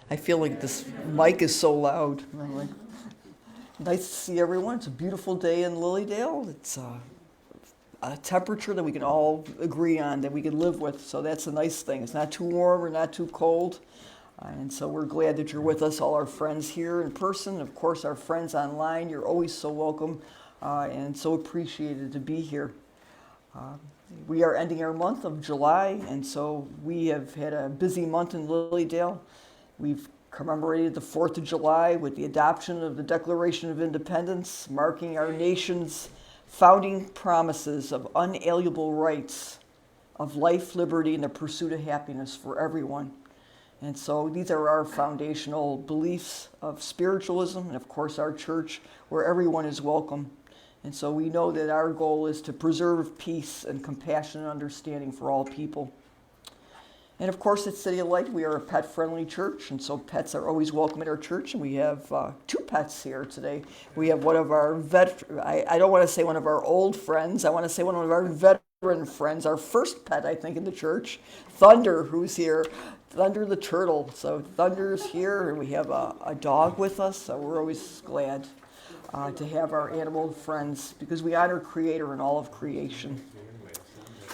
I feel like this mic is so loud. Anyway, nice to see everyone. It's a beautiful day in Lilydale. It's a temperature that we can all agree on, that we can live with. So that's a nice thing. It's not too warm or not too cold. And so we're glad that you're with us, all our friends here in person. Of course, our friends online. You're always so welcome and so appreciated to be here. We are ending our month of July, and so we have had a busy month in Lilydale. We've commemorated the 4th of July with the adoption of the Declaration of Independence, marking our nation's founding promises of unalienable rights of life, liberty, and the pursuit of happiness for everyone. And so these are our foundational beliefs of spiritualism and, of course, our church, where everyone is welcome. And so we know that our goal is to preserve peace and compassion and understanding for all people. And of course, at City of Light, we are a pet-friendly church, and so pets are always welcome at our church. And we have two pets here today. We have one of our I don't want to say one of our old friends. I want to say one of our veteran friends, our first pet, I think, in the church, Thunder, who's here. Thunder the turtle. So Thunder's here, and we have a dog with us, so we're always glad to have our animal friends because we honor Creator and all of creation.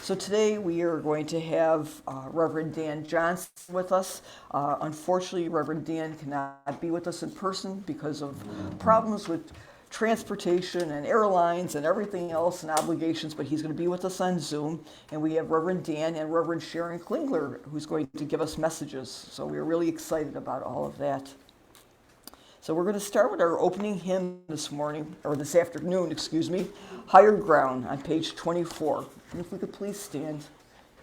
So today we are going to have Reverend Dan Johnson with us. Unfortunately, Reverend Dan cannot be with us in person because of problems with transportation and airlines and everything else and obligations, but he's going to be with us on Zoom. And we have Reverend Dan and Reverend Sharon Klingler who's going to give us messages. So we're really excited about all of that. So we're going to start with our opening hymn this morning, or this afternoon, excuse me, Higher Ground on page 24. And if we could please stand,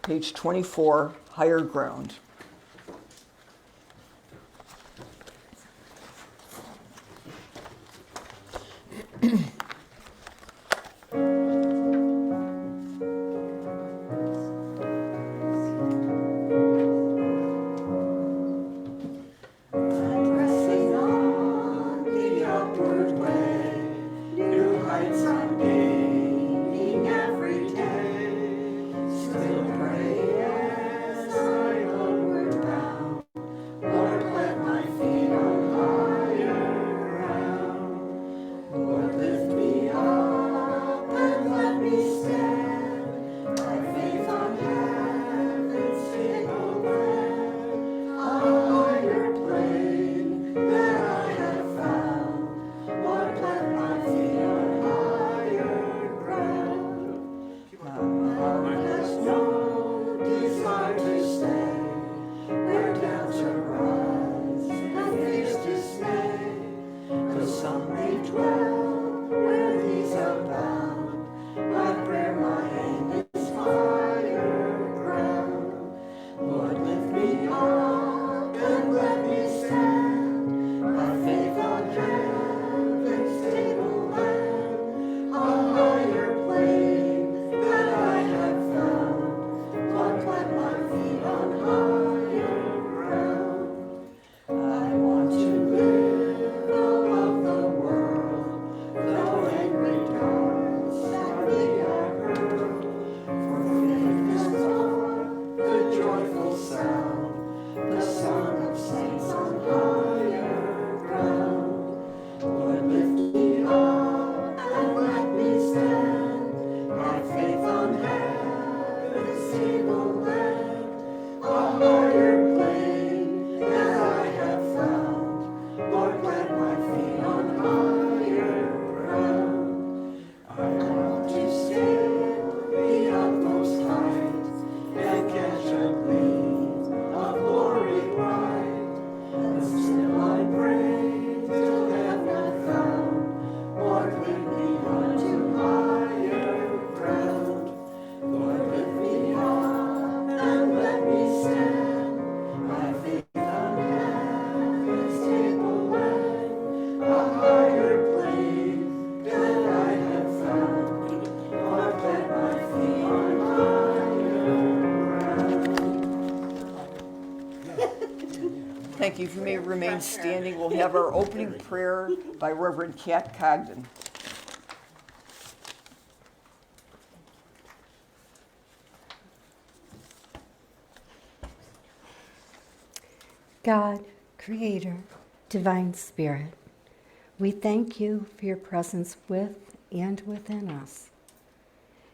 page 24, Higher Ground. Thank you. If you may remain standing, we'll have our opening prayer by Reverend Kat Cogden. God, Creator, Divine Spirit, we thank you for your presence with and within us.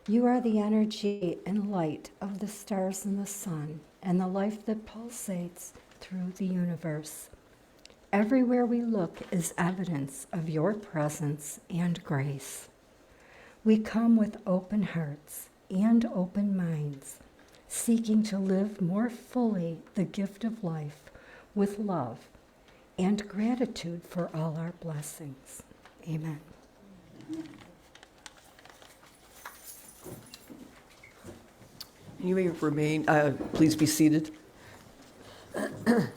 You are the energy and light of the stars and the sun, and the life that pulsates through the universe. Everywhere we look is evidence of your presence and grace. We come with open hearts and open minds, seeking to live more fully the gift of life with love and gratitude for all our blessings. Amen. You may remain, please be seated. And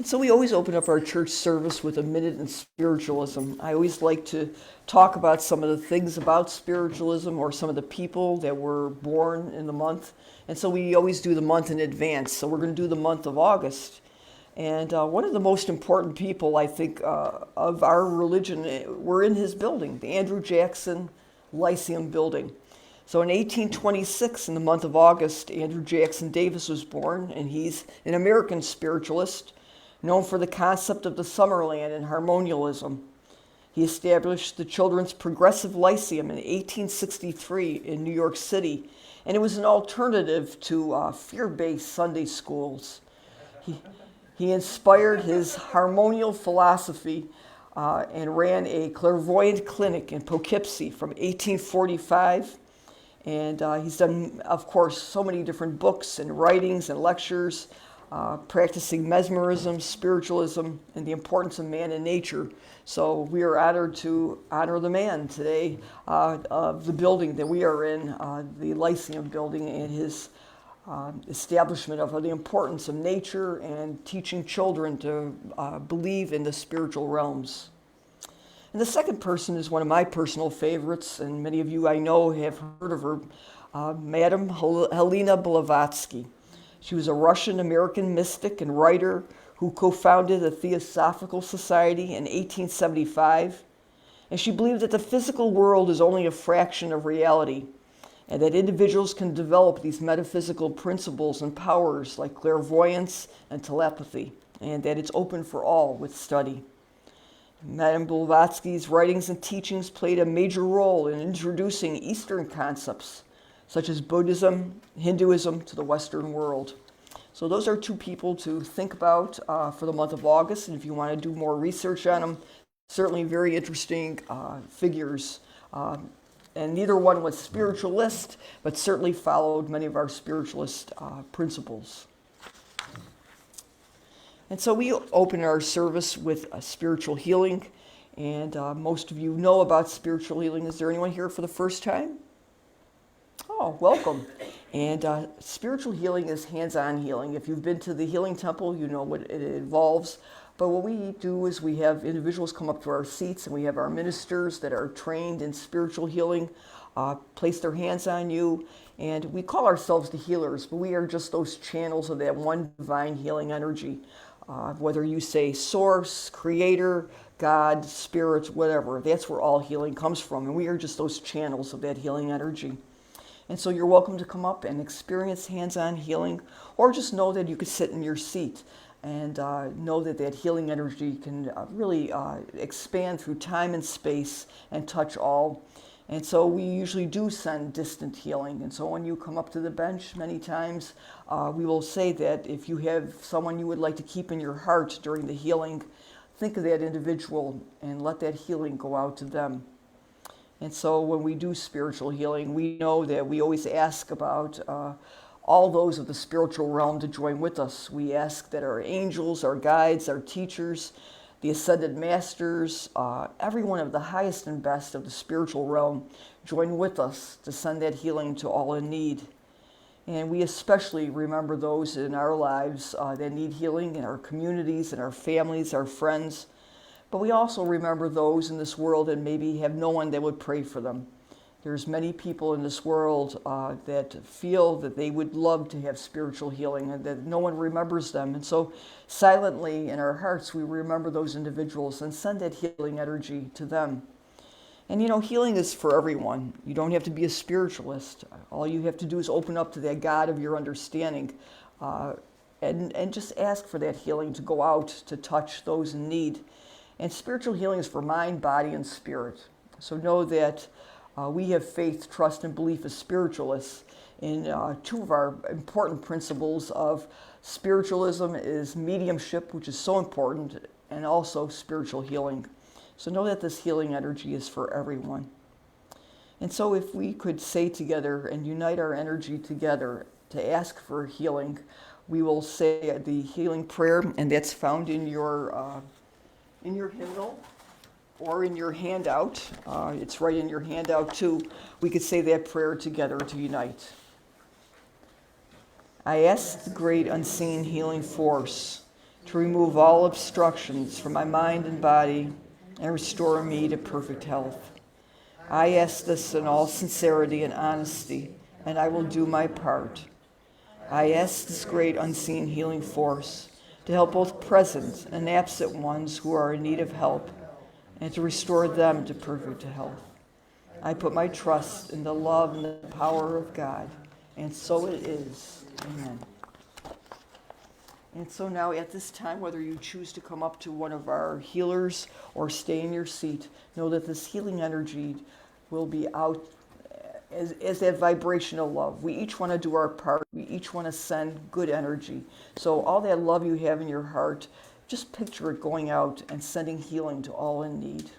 so we always open up our church service with a minute in spiritualism. I always like to talk about some of the things about spiritualism or some of the people that were born in the month. And so we always do the month in advance. So we're going to do the month of August. And one of the most important people, I think, of our religion, were in his building, the Andrew Jackson Lyceum building. So in 1826, in the month of August, Andrew Jackson Davis was born, and he's an American spiritualist known for the concept of the Summerland and harmonialism. He established the Children's Progressive Lyceum in 1863 in New York City, and it was an alternative to fear-based Sunday schools. He inspired his harmonial philosophy and ran a clairvoyant clinic in Poughkeepsie from 1845. And he's done, of course, so many different books and writings and lectures, practicing mesmerism, spiritualism, and the importance of man and nature. So we are honored to honor the man today of the building that we are in, the Lyceum building, and his establishment of the importance of nature and teaching children to believe in the spiritual realms. And the second person is one of my personal favorites, and many of you I know have heard of her, Madame Helena Blavatsky. She was a Russian-American mystic and writer who co-founded the Theosophical Society in 1875, and she believed that the physical world is only a fraction of reality, and that individuals can develop these metaphysical principles and powers like clairvoyance and telepathy, and that it's open for all with study. Madame Blavatsky's writings and teachings played a major role in introducing Eastern concepts, such as Buddhism, Hinduism, to the Western world. So those are two people to think about for the month of August, and if you want to do more research on them, certainly very interesting figures. And neither one was spiritualist, but certainly followed many of our spiritualist principles. And so we open our service with spiritual healing, and most of you know about spiritual healing. Is there anyone here for the first time? Oh, welcome. And spiritual healing is hands-on healing. If you've been to the Healing Temple, you know what it involves. But what we do is we have individuals come up to our seats, and we have our ministers that are trained in spiritual healing place their hands on you. And we call ourselves the healers, but we are just those channels of that one divine healing energy. Whether you say source, creator, God, spirit, whatever, that's where all healing comes from. And we are just those channels of that healing energy. And so you're welcome to come up and experience hands-on healing, or just know that you could sit in your seat and know that that healing energy can really expand through time and space and touch all. And so we usually do send distant healing. And so when you come up to the bench many times, we will say that if you have someone you would like to keep in your heart during the healing, think of that individual and let that healing go out to them. And so when we do spiritual healing, we know that we always ask about all those of the spiritual realm to join with us. We ask that our angels, our guides, our teachers, the ascended masters, everyone of the highest and best of the spiritual realm join with us to send that healing to all in need. And we especially remember those in our lives that need healing in our communities, in our families, our friends. But we also remember those in this world that maybe have no one that would pray for them. There's many people in this world that feel that they would love to have spiritual healing and that no one remembers them. And so silently in our hearts, we remember those individuals and send that healing energy to them. And you know, healing is for everyone. You don't have to be a spiritualist. All you have to do is open up to that God of your understanding. and just ask for that healing to go out to touch those in need. And spiritual healing is for mind, body, and spirit. So know that we have faith, trust, and belief as spiritualists in two of our important principles of spiritualism is mediumship, which is so important, and also spiritual healing. So know that this healing energy is for everyone. And so if we could say together and unite our energy together to ask for healing, we will say the healing prayer, and that's found in your hymnal or in your handout. It's right in your handout too. We could say that prayer together to unite. I ask the great unseen healing force to remove all obstructions from my mind and body and restore me to perfect health. I ask this in all sincerity and honesty, and I will do my part. I ask this great unseen healing force to help both present and absent ones who are in need of help and to restore them to perfect health. I put my trust in the love and the power of God, and so it is. Amen. And so now at this time, whether you choose to come up to one of our healers or stay in your seat, know that this healing energy will be out as that vibrational love. We each want to do our part. We each want to send good energy. So all that love you have in your heart, just picture it going out and sending healing to all in need.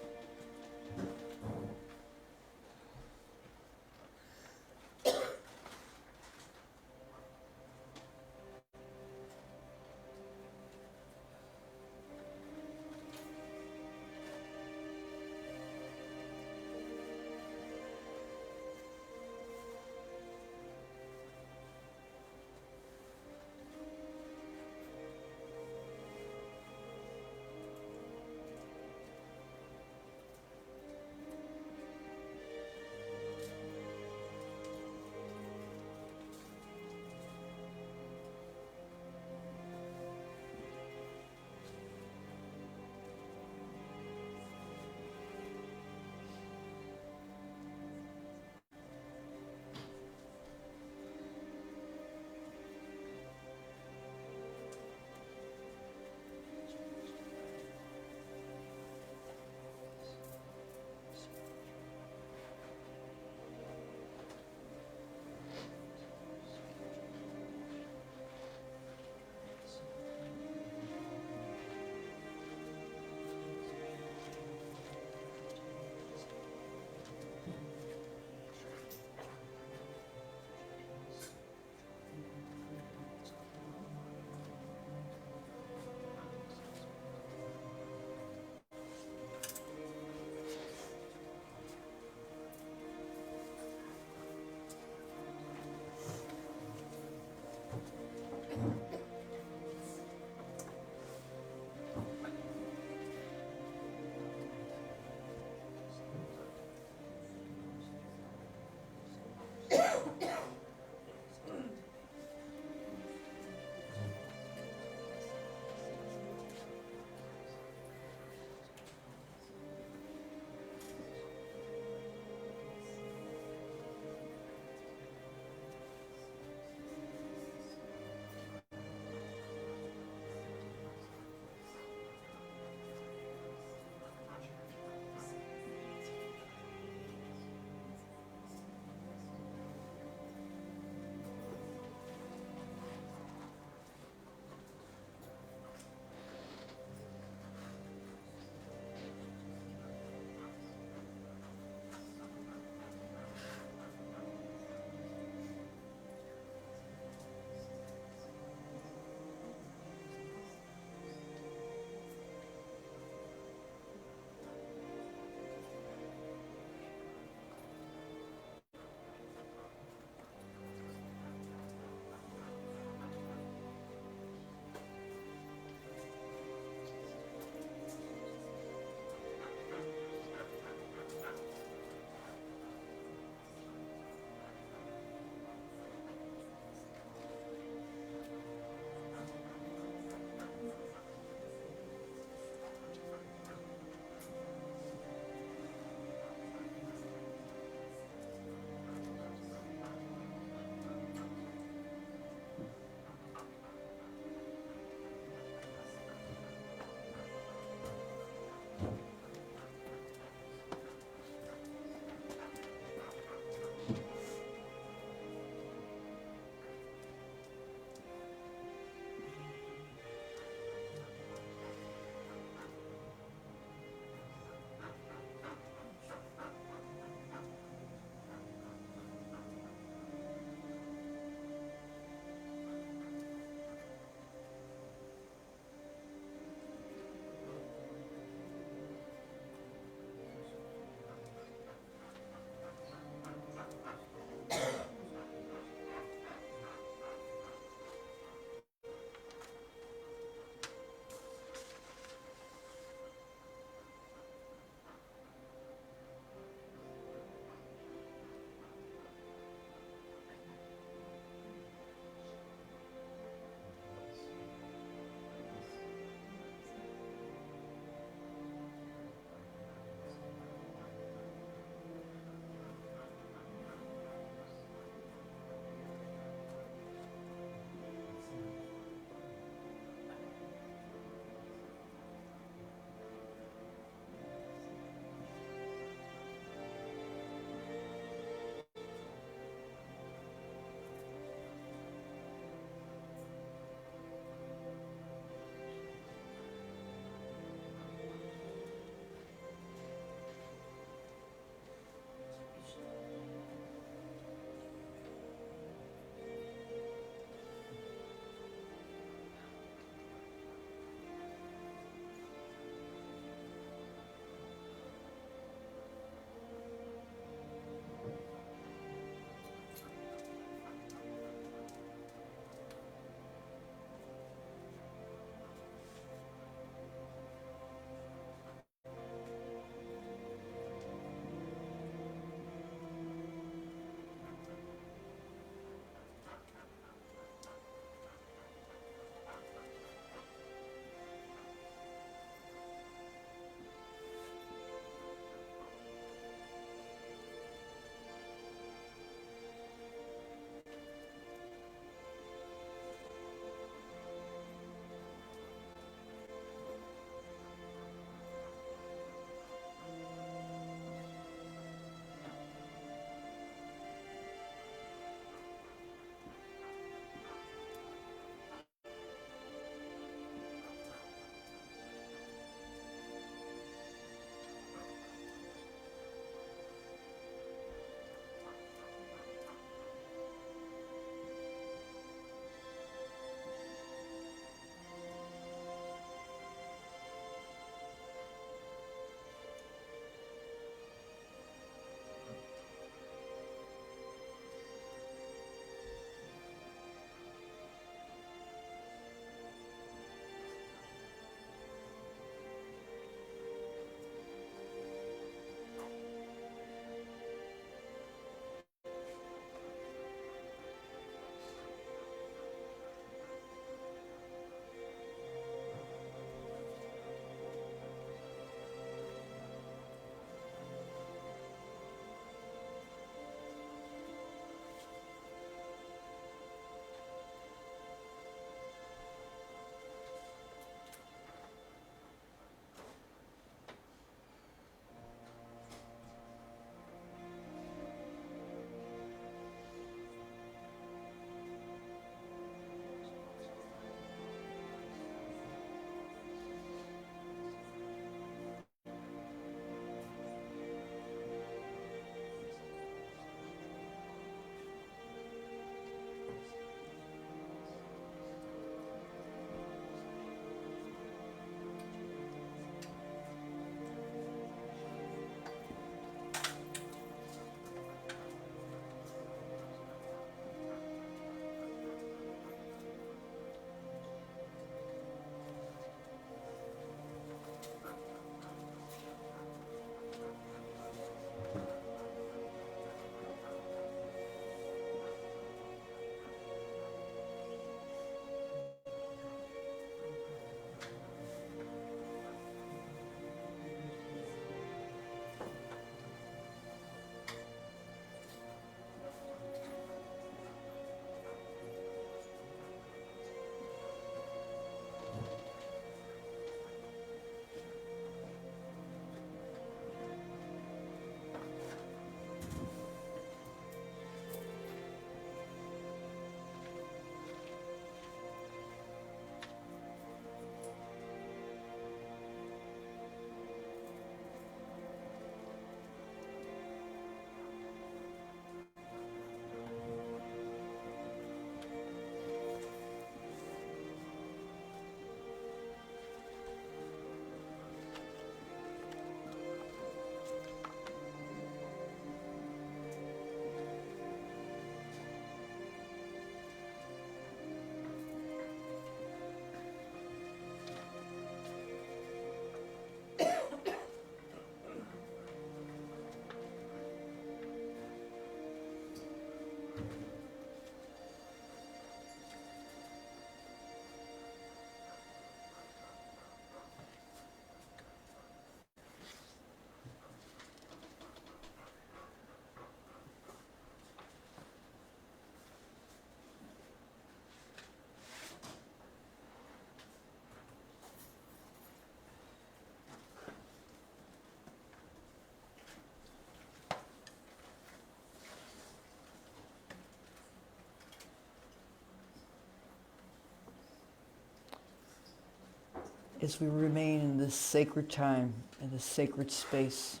as we remain in this sacred time, in this sacred space,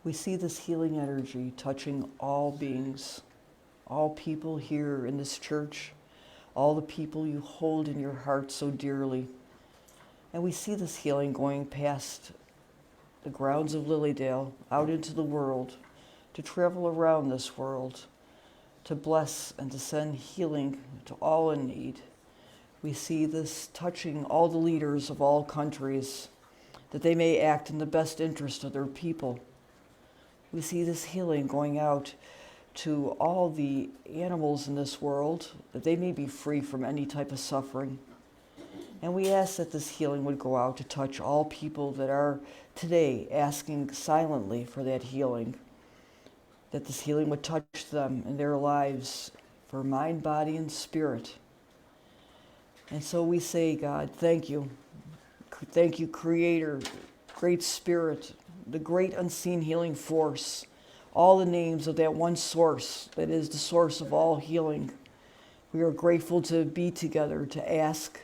we see this healing energy touching all beings, all people here in this church, all the people you hold in your heart so dearly. And we see this healing going past the grounds of Lilydale, out into the world, to travel around this world, to bless and to send healing to all in need. We see this touching all the leaders of all countries, that they may act in the best interest of their people. We see this healing going out to all the animals in this world, that they may be free from any type of suffering. And we ask that this healing would go out to touch all people that are today asking silently for that healing, that this healing would touch them in their lives for mind, body, and spirit. And so we say, God, thank you. Thank you, Creator, Great Spirit, the great unseen healing force, all the names of that one source that is the source of all healing. We are grateful to be together, to ask,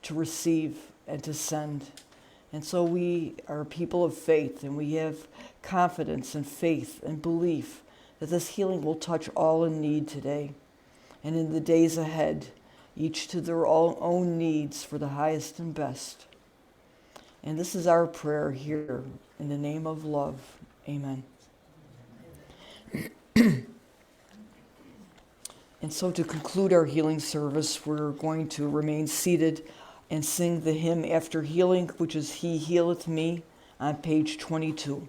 to receive, and to send. And so we are people of faith, and we have confidence and faith and belief that this healing will touch all in need today and in the days ahead, each to their own needs for the highest and best. And this is our prayer here in the name of love. Amen. And so to conclude our healing service, we're going to remain seated and sing the hymn After Healing, which is He Healeth Me, on page 22.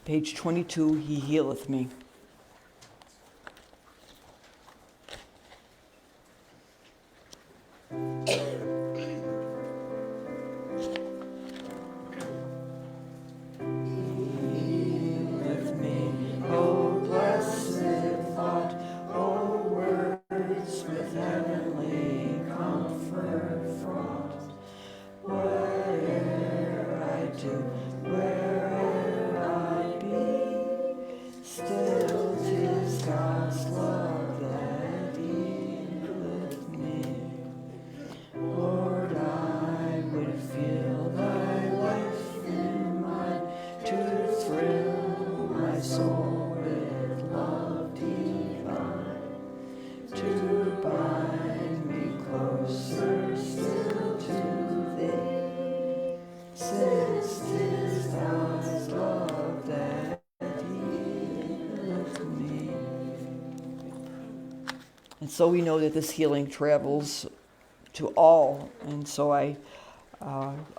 Page 22, He Healeth Me. And so we know that this healing travels to all. And so I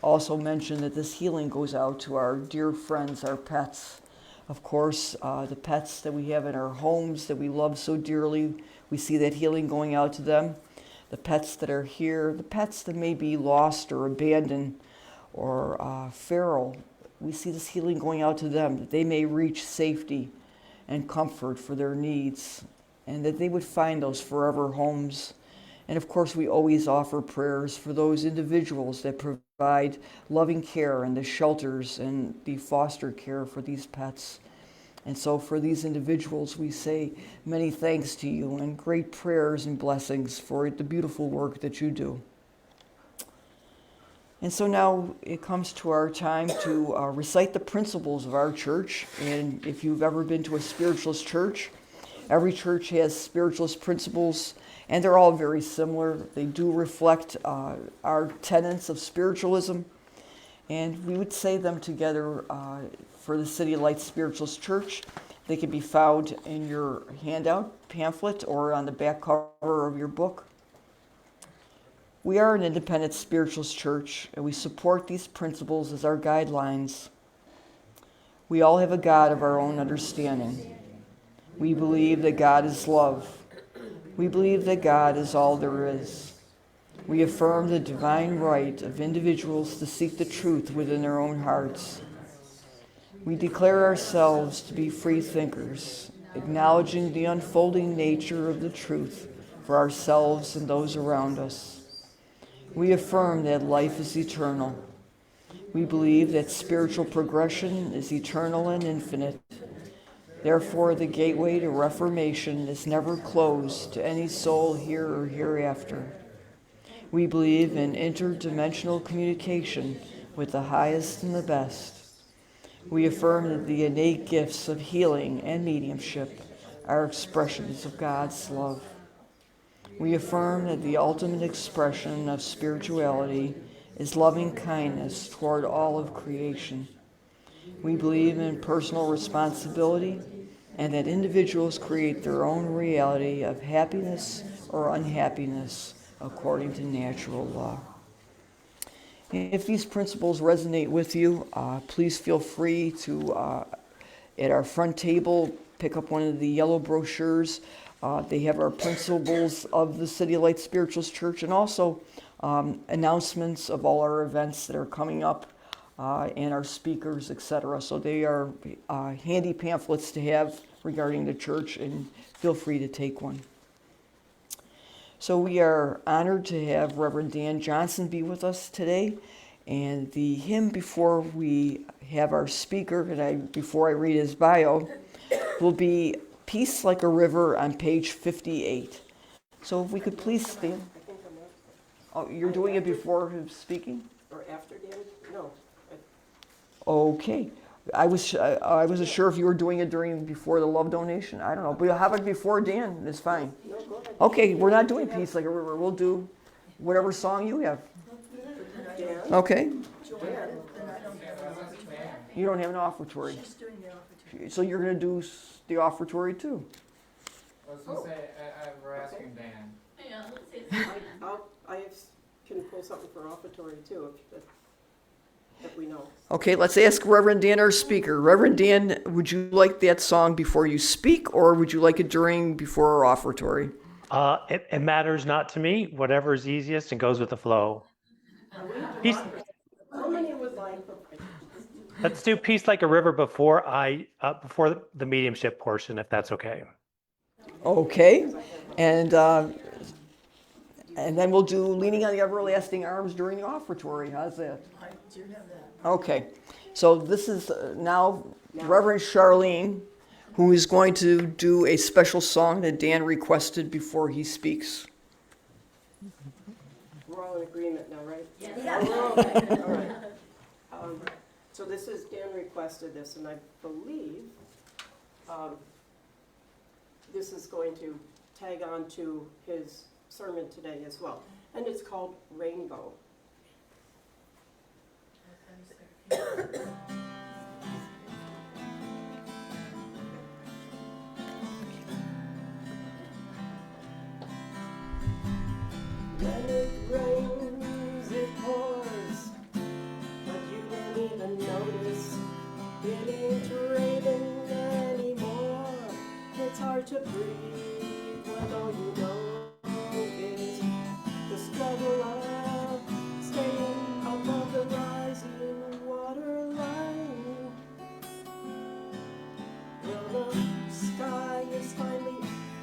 also mentioned that this healing goes out to our dear friends, our pets. Of course, the pets that we have in our homes that we love so dearly, we see that healing going out to them. The pets that are here, the pets that may be lost or abandoned or feral, we see this healing going out to them, that they may reach safety and comfort for their needs, and that they would find those forever homes. And of course, we always offer prayers for those individuals that provide loving care and the shelters and the foster care for these pets. And so for these individuals, we say many thanks to you and great prayers and blessings for the beautiful work that you do. And so now it comes to our time to recite the principles of our church. And if you've ever been to a spiritualist church, every church has spiritualist principles, and they're all very similar. They do reflect our tenets of spiritualism, and we would say them together for the City Light Spiritualist Church. They can be found in your handout pamphlet or on the back cover of your book. We are an independent spiritualist church, and we support these principles as our guidelines. We all have a God of our own understanding. We believe that God is love. We believe that God is all there is. We affirm the divine right of individuals to seek the truth within their own hearts. We declare ourselves to be free thinkers, acknowledging the unfolding nature of the truth for ourselves and those around us. We affirm that life is eternal. We believe that spiritual progression is eternal and infinite. Therefore, the gateway to reformation is never closed to any soul here or hereafter. We believe in interdimensional communication with the highest and the best. We affirm that the innate gifts of healing and mediumship are expressions of God's love. We affirm that the ultimate expression of spirituality is loving kindness toward all of creation. We believe in personal responsibility and that individuals create their own reality of happiness or unhappiness according to natural law. If these principles resonate with you, please feel free to, at our front table, pick up one of the yellow brochures. They have our principles of the City of Light Spirituals Church and also announcements of all our events that are coming up and our speakers, etc. So they are handy pamphlets to have regarding the church, and feel free to take one. So we are honored to have Reverend Dan Johnson be with us today. And the hymn before we have our speaker, before I read his bio, will be Peace Like a River on page 58. So if we could please stand. Oh, you're doing it before him speaking? Or after Dan? No. Okay. I wasn't sure if you were doing it before the love donation. I don't know. But how about before Dan? It's fine. No, go ahead. Okay, we're not doing Peace Like a River. We'll do whatever song you have. Dan? Okay. Dan? You don't have an offertory. So you're going to do the offertory too. I was going to say, we're asking Dan. I can pull something for offertory too, if we know. Okay, let's ask Reverend Dan, our speaker. Reverend Dan, would you like that song before you speak, or would you like it before our offertory? It matters not to me. Whatever is easiest and goes with the flow. Peace. How many would like? Let's do Peace Like a River before the mediumship portion, if that's okay. Okay, and then we'll do Leaning on the Everlasting Arms during the offertory. How's that? I do have that. Okay, so this is now Reverend Charlene, who is going to do a special song that Dan requested before he speaks. We're all in agreement now, right? Yes. All right. So this is, Dan requested this, and I believe this is going to tag on to his sermon today as well. And it's called Rainbow. When it rains, it pours, but you don't even notice. It ain't raining anymore. It's hard to breathe when all you know is the struggle of staying above the rising water line. Well, the sky is finally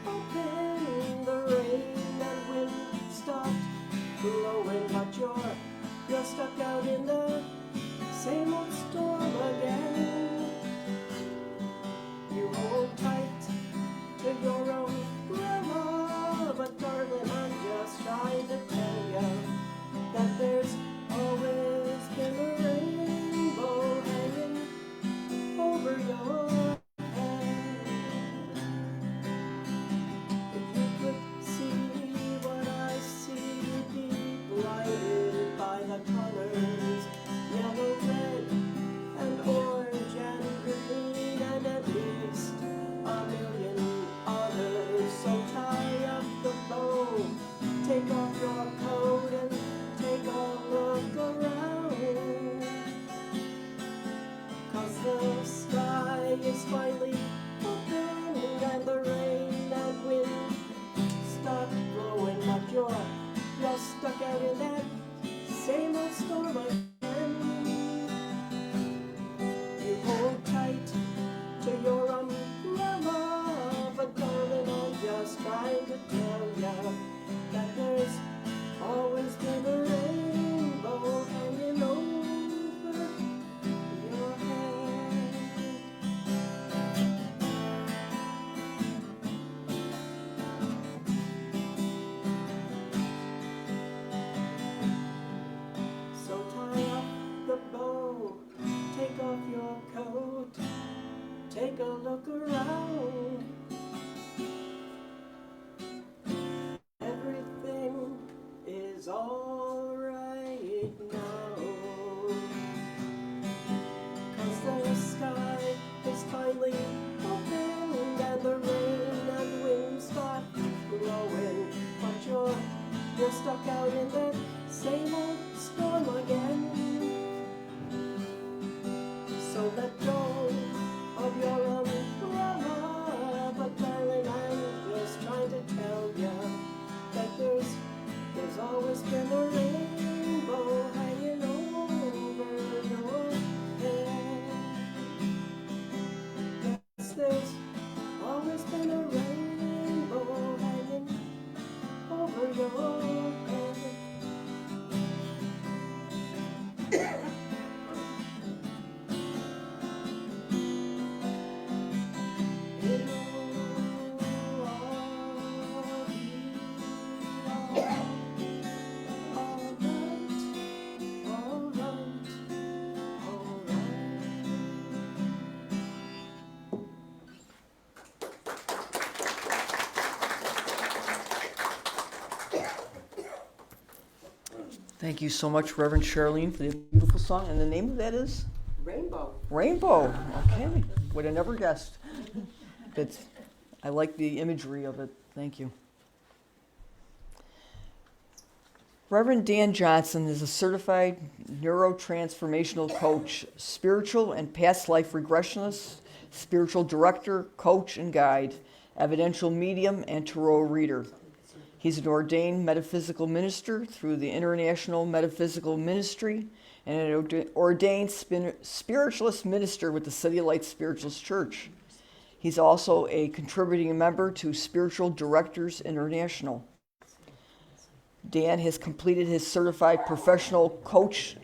open, the rain and wind stopped blowing, but you're stuck out in the same old storm again. You hold tight to your own is alright now. 'Cause the sky is finally opened and the rain and wind stop blowing, but you're stuck out in that same old storm again. So let go of your umbrella, but darling, I'm just trying to tell ya that there's always been a rainbow hanging over your head. Yes, there's always been a rainbow hanging over your head. Thank you so much, Reverend Charlene, for the beautiful song. And the name of that is? Rainbow. Rainbow. Okay. Would have never guessed. I like the imagery of it. Thank you. Reverend Dan Johnson is a certified neurotransformational coach, spiritual and past life regressionist, spiritual director, coach and guide, evidential medium, and tarot reader. He's an ordained metaphysical minister through the International Metaphysical Ministry and an ordained spiritualist minister with the City Light Spiritualist Church. He's also a contributing member to Spiritual Directors International. Dan has completed his certified professional coaching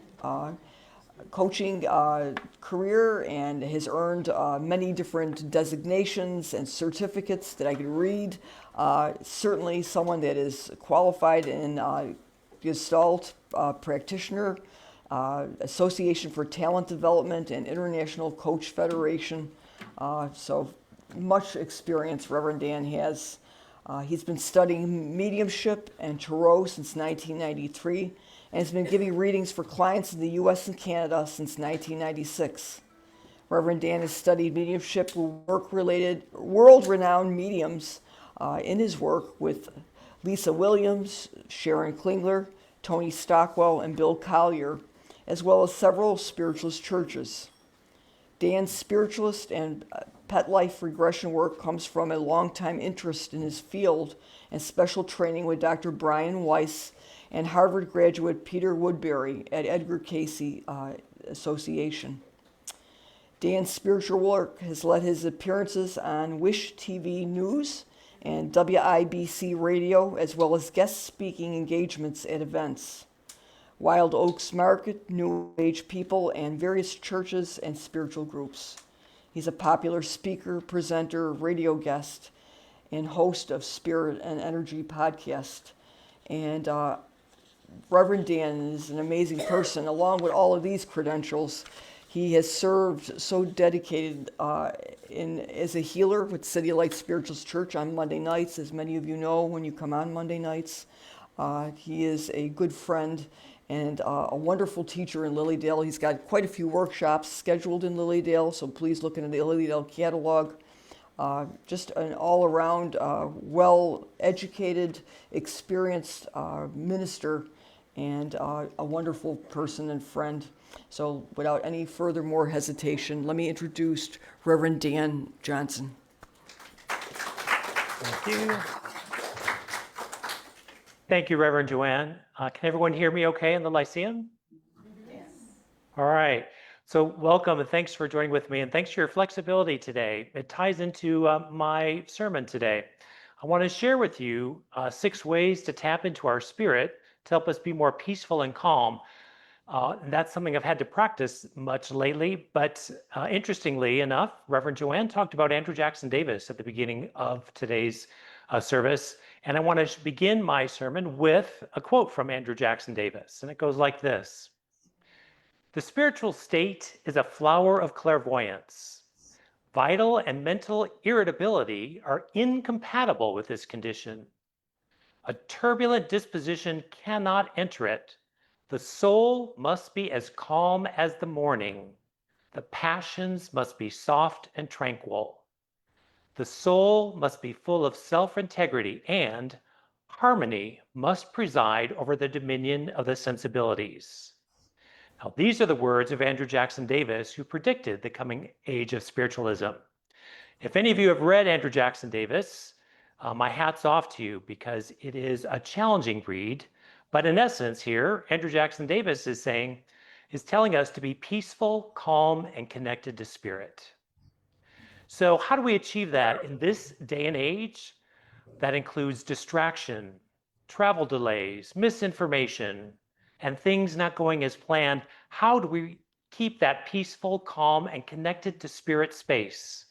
career and has earned many different designations and certificates that I could read. Certainly someone that is qualified in Gestalt practitioner, Association for Talent Development, and International Coach Federation. So much experience Reverend Dan has. He's been studying mediumship and tarot since 1993 and has been giving readings for clients in the U.S. and Canada since 1996. Reverend Dan has studied mediumship with world-renowned mediums in his work with Lisa Williams, Sharon Klingler, Tony Stockwell, and Bill Collier, as well as several spiritualist churches. Dan's spiritualist and pet life regression work comes from a longtime interest in his field and special training with Dr. Brian Weiss and Harvard graduate Peter Woodbury at Edgar Cayce Association. Dan's spiritual work has led his appearances on Wish TV News and WIBC Radio, as well as guest speaking engagements at events, Wild Oaks Market, New Age People, and various churches and spiritual groups. He's a popular speaker, presenter, radio guest, and host of Spirit and Energy podcast. And Reverend Dan is an amazing person. Along with all of these credentials, he has served so dedicated as a healer with City Light Spiritualist Church on Monday nights, as many of you know when you come on Monday nights. He is a good friend and a wonderful teacher in Lilydale. He's got quite a few workshops scheduled in Lilydale, so please look into the Lilydale catalog. Just an all-around, well-educated, experienced minister and a wonderful person and friend. So without any more hesitation, let me introduce Reverend Dan Johnson. Thank you. Thank you, Reverend Joanne. Can everyone hear me okay in the Lyceum? Yes. All right. So welcome and thanks for joining with me, and thanks for your flexibility today. It ties into my sermon today. I want to share with you 6 ways to tap into our spirit to help us be more peaceful and calm. And that's something I've had to practice much lately, but interestingly enough, Reverend Joanne talked about Andrew Jackson Davis at the beginning of today's service. And I want to begin my sermon with a quote from Andrew Jackson Davis. And it goes like this: "The spiritual state is a flower of clairvoyance. Vital and mental irritability are incompatible with this condition. A turbulent disposition cannot enter it. The soul must be as calm as the morning. The passions must be soft and tranquil. The soul must be full of self-integrity, and harmony must preside over the dominion of the sensibilities. Now, these are the words of Andrew Jackson Davis, who predicted the coming age of spiritualism. If any of you have read Andrew Jackson Davis, my hat's off to you, because it is a challenging read. But in essence here, Andrew Jackson Davis is telling us to be peaceful, calm, and connected to spirit. So how do we achieve that in this day and age? That includes distraction, travel delays, misinformation, and things not going as planned. How do we keep that peaceful, calm, and connected to spirit space?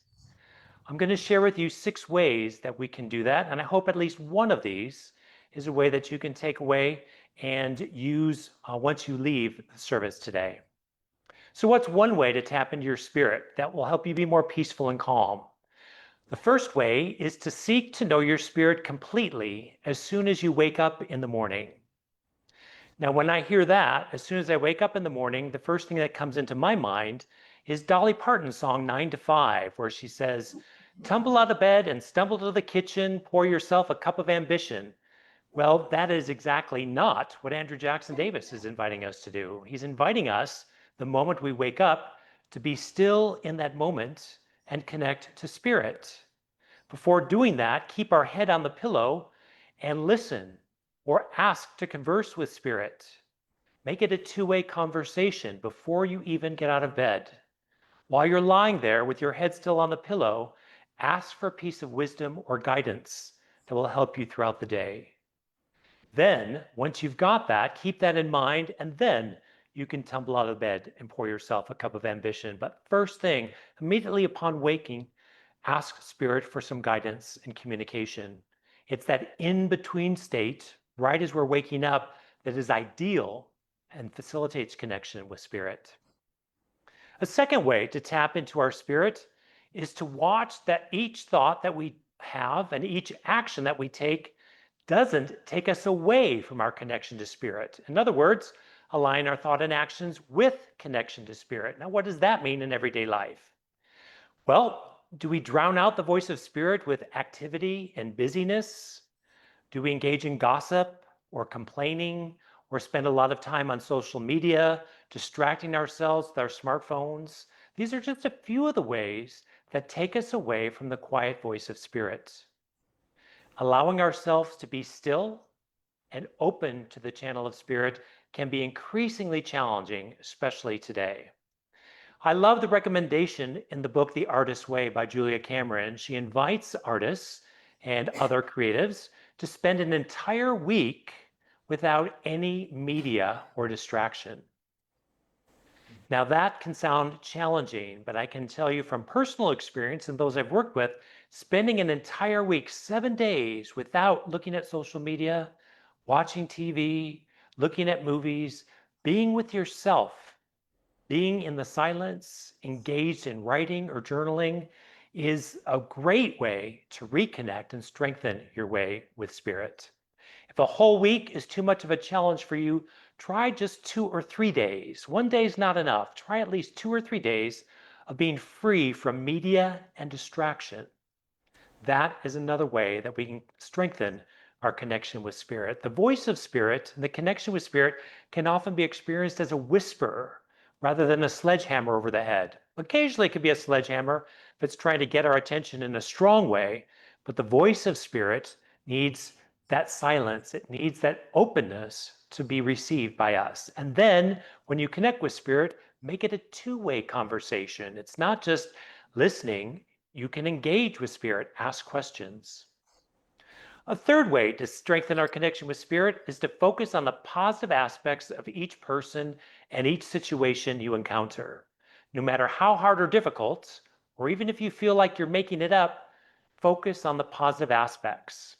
I'm going to share with you 6 ways that we can do that, and I hope at least one of these is a way that you can take away and use once you leave the service today. So what's one way to tap into your spirit that will help you be more peaceful and calm? The first way is to seek to know your spirit completely as soon as you wake up in the morning. Now, when I hear that, as soon as I wake up in the morning, the first thing that comes into my mind is Dolly Parton's song 9 to 5, where she says, "Tumble out of bed and stumble to the kitchen, pour yourself a cup of ambition." Well, that is exactly not what Andrew Jackson Davis is inviting us to do. He's inviting us, the moment we wake up, to be still in that moment and connect to spirit. Before doing that, keep our head on the pillow and listen or ask to converse with spirit. Make it a two-way conversation before you even get out of bed. While you're lying there with your head still on the pillow, ask for a piece of wisdom or guidance that will help you throughout the day. Then, once you've got that, keep that in mind, and then you can tumble out of bed and pour yourself a cup of ambition. But first thing, immediately upon waking, ask Spirit for some guidance and communication. It's that in-between state, right as we're waking up, that is ideal and facilitates connection with Spirit. A second way to tap into our spirit is to watch that each thought that we have and each action that we take doesn't take us away from our connection to spirit. In other words, align our thought and actions with connection to spirit. Now, what does that mean in everyday life? Well, do we drown out the voice of spirit with activity and busyness? Do we engage in gossip or complaining or spend a lot of time on social media, distracting ourselves with our smartphones? These are just a few of the ways that take us away from the quiet voice of spirit. Allowing ourselves to be still and open to the channel of spirit can be increasingly challenging, especially today. I love the recommendation in the book, The Artist's Way by Julia Cameron. She invites artists and other creatives to spend an entire week without any media or distraction. Now that can sound challenging, but I can tell you from personal experience and those I've worked with, spending an entire week, 7 days without looking at social media, watching TV, looking at movies, being with yourself, being in the silence, engaged in writing or journaling is a great way to reconnect and strengthen your way with spirit. If a whole week is too much of a challenge for you, try just 2 or 3 days. 1 day is not enough. Try at least 2 or 3 days of being free from media and distraction. That is another way that we can strengthen our connection with spirit. The voice of spirit and the connection with spirit can often be experienced as a whisper rather than a sledgehammer over the head. Occasionally it could be a sledgehammer if it's trying to get our attention in a strong way, but the voice of spirit needs that silence. It needs that openness to be received by us. And then when you connect with spirit, make it a two-way conversation. It's not just listening. You can engage with spirit, ask questions. A third way to strengthen our connection with spirit is to focus on the positive aspects of each person and each situation you encounter. No matter how hard or difficult, or even if you feel like you're making it up, focus on the positive aspects.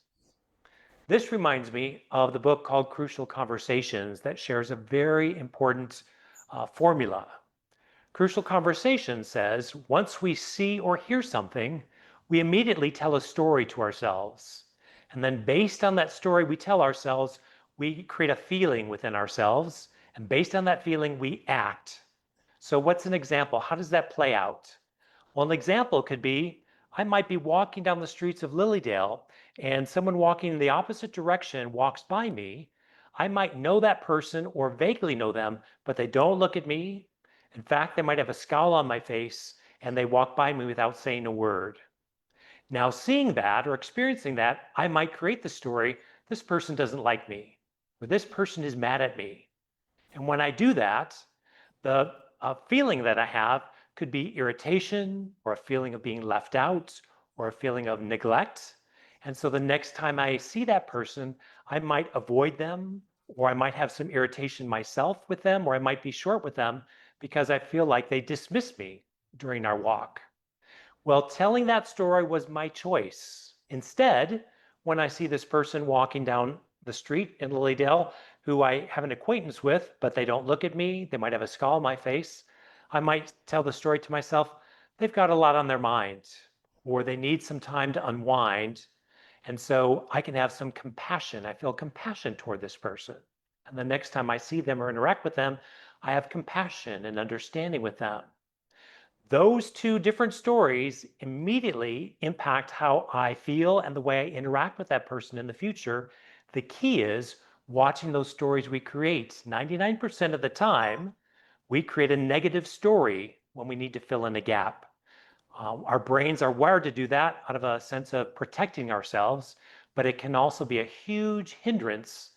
This reminds me of the book called Crucial Conversations that shares a very important formula. Crucial Conversations says, once we see or hear something, we immediately tell a story to ourselves. And then based on that story we tell ourselves, we create a feeling within ourselves. And based on that feeling, we act. So what's an example? How does that play out? Well, an example could be, I might be walking down the streets of Lilydale and someone walking in the opposite direction walks by me. I might know that person or vaguely know them, but they don't look at me. In fact, they might have a scowl on my face and they walk by me without saying a word. Now, seeing that or experiencing that, I might create the story, this person doesn't like me, or this person is mad at me. And when I do that, the feeling that I have could be irritation or a feeling of being left out or a feeling of neglect. And so the next time I see that person, I might avoid them, or I might have some irritation myself with them, or I might be short with them because I feel like they dismiss me during our walk. Well, telling that story was my choice. Instead, when I see this person walking down the street in Lilydale who I have an acquaintance with, but they don't look at me, they might have a scowl on my face, I might tell the story to myself, they've got a lot on their mind, or they need some time to unwind. And so I can have some compassion. I feel compassion toward this person. And the next time I see them or interact with them, I have compassion and understanding with them. Those two different stories immediately impact how I feel and the way I interact with that person in the future. The key is watching those stories we create. 99% of the time, we create a negative story when we need to fill in a gap. Our brains are wired to do that out of a sense of protecting ourselves, but it can also be a huge hindrance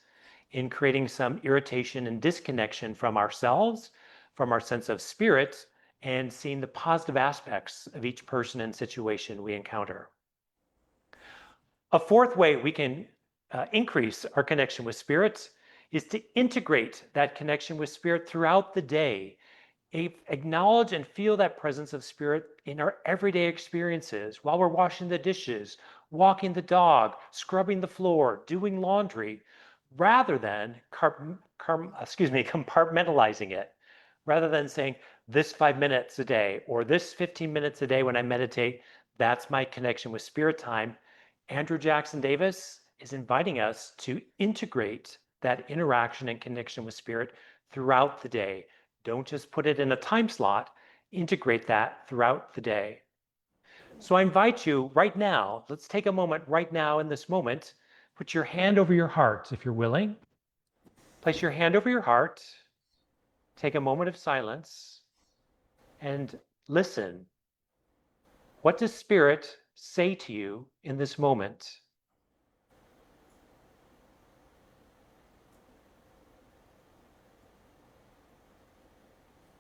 in creating some irritation and disconnection from ourselves, from our sense of spirit, and seeing the positive aspects of each person and situation we encounter. A fourth way we can increase our connection with spirit is to integrate that connection with spirit throughout the day. Acknowledge and feel that presence of spirit in our everyday experiences while we're washing the dishes, walking the dog, scrubbing the floor, doing laundry, rather than compartmentalizing it. Rather than saying, this 5 minutes a day or this 15 minutes a day when I meditate, that's my connection with spirit time. Andrew Jackson Davis is inviting us to integrate that interaction and connection with spirit throughout the day. Don't just put it in a time slot, integrate that throughout the day. So I invite you right now, let's take a moment right now in this moment, put your hand over your heart if you're willing. Place your hand over your heart, take a moment of silence, and listen. What does Spirit say to you in this moment?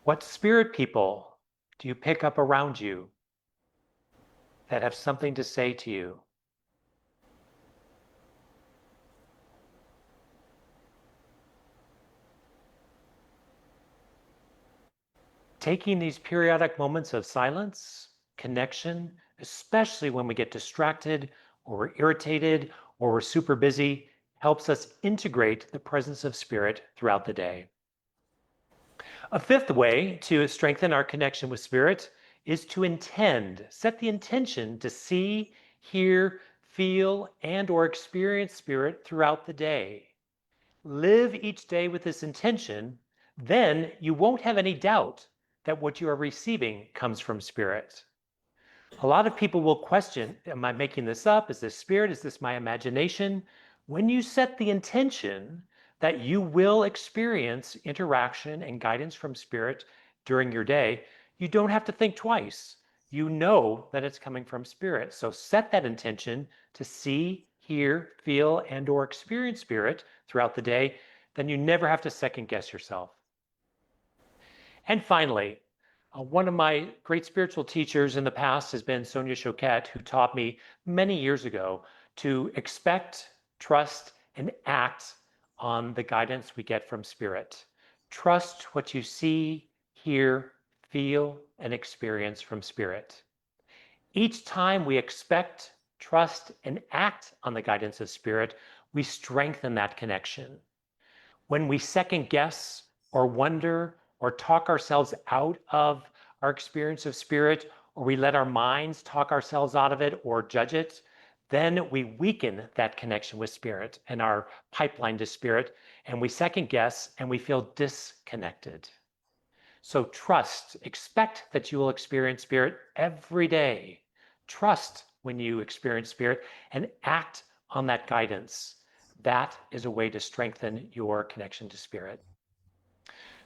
What spirit people do you pick up around you that have something to say to you? Taking these periodic moments of silence, connection, especially when we get distracted or we're irritated or we're super busy, helps us integrate the presence of spirit throughout the day. A fifth way to strengthen our connection with spirit is to set the intention to see, hear, feel, and or experience spirit throughout the day. Live each day with this intention, then you won't have any doubt that what you are receiving comes from spirit. A lot of people will question, am I making this up? Is this spirit? Is this my imagination? When you set the intention that you will experience interaction and guidance from spirit during your day, you don't have to think twice. You know that it's coming from spirit. So set that intention to see, hear, feel, and or experience spirit throughout the day. Then you never have to second guess yourself. And finally, one of my great spiritual teachers in the past has been Sonia Choquette, who taught me many years ago to expect, trust, and act on the guidance we get from spirit. Trust what you see, hear, feel, and experience from spirit. Each time we expect, trust, and act on the guidance of spirit, we strengthen that connection. When we second guess or wonder or talk ourselves out of our experience of spirit, or we let our minds talk ourselves out of it or judge it, then we weaken that connection with spirit and our pipeline to spirit, and we second guess and we feel disconnected. So trust, expect that you will experience spirit every day. Trust when you experience spirit and act on that guidance. That is a way to strengthen your connection to spirit.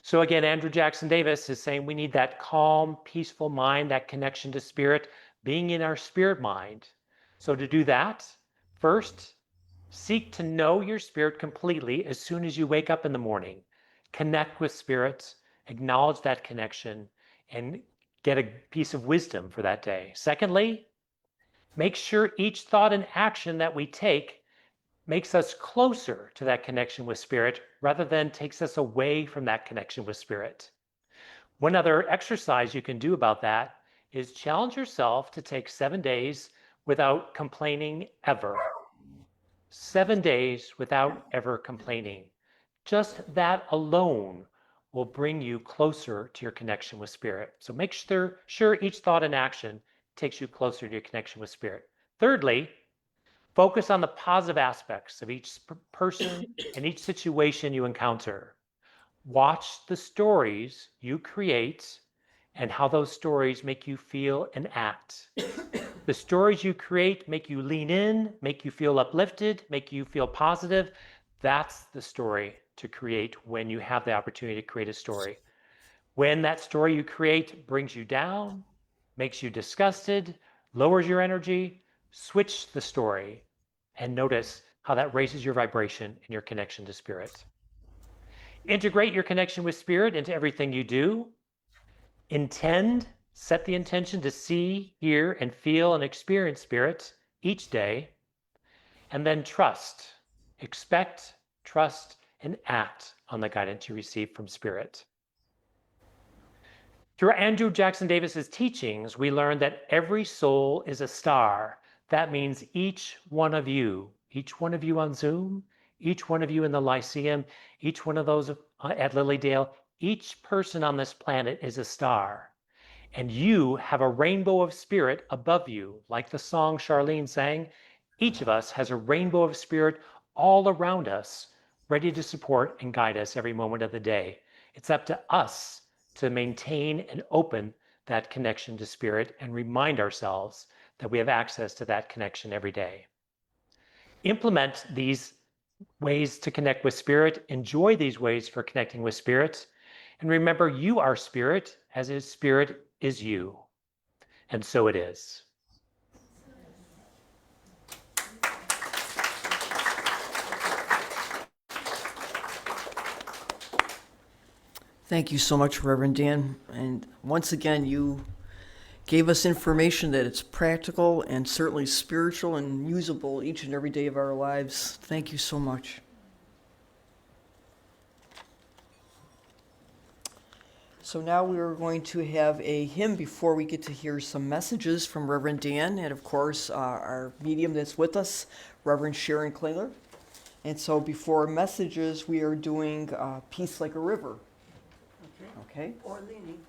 So again, Andrew Jackson Davis is saying we need that calm, peaceful mind, that connection to spirit, being in our spirit mind. So to do that, first, seek to know your spirit completely as soon as you wake up in the morning. Connect with spirit, acknowledge that connection, and get a piece of wisdom for that day. Secondly, make sure each thought and action that we take makes us closer to that connection with spirit rather than takes us away from that connection with spirit. One other exercise you can do about that is challenge yourself to take 7 days without complaining ever. 7 days without ever complaining. Just that alone will bring you closer to your connection with spirit. So make sure each thought and action takes you closer to your connection with spirit. Thirdly, focus on the positive aspects of each person and each situation you encounter. Watch the stories you create and how those stories make you feel and act. The stories you create make you lean in, make you feel uplifted, make you feel positive. That's the story to create when you have the opportunity to create a story. When that story you create brings you down, makes you disgusted, lowers your energy, switch the story and notice how that raises your vibration and your connection to spirit. Integrate your connection with spirit into everything you do. Set the intention to see, hear, and feel and experience spirit each day. And then trust, expect, trust, and act on the guidance you receive from spirit. Through Andrew Jackson Davis's teachings, we learned that every soul is a star. That means each one of you on Zoom, each one of you in the Lyceum, each one of those at Lilydale, each person on this planet is a star. And you have a rainbow of spirit above you, like the song Charlene sang. Each of us has a rainbow of spirit all around us, ready to support and guide us every moment of the day. It's up to us to maintain and open that connection to spirit and remind ourselves that we have access to that connection every day. Implement these ways to connect with spirit, enjoy these ways for connecting with spirit, and remember you are spirit as his spirit is you. And so it is. Thank you so much, Reverend Dan. And once again, you gave us information that it's practical and certainly spiritual and usable each and every day of our lives. Thank you so much. So now we are going to have a hymn before we get to hear some messages from Reverend Dan and, of course, our medium that's with us, Reverend Sharon Klingler. And so before messages, we are doing Peace Like a River. Okay? Or leaning.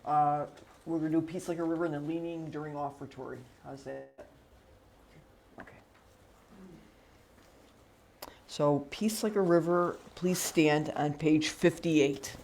We're going to do Peace Like a River and then leaning during offertory. How's that? Okay. So Peace Like a River, please stand on page 58.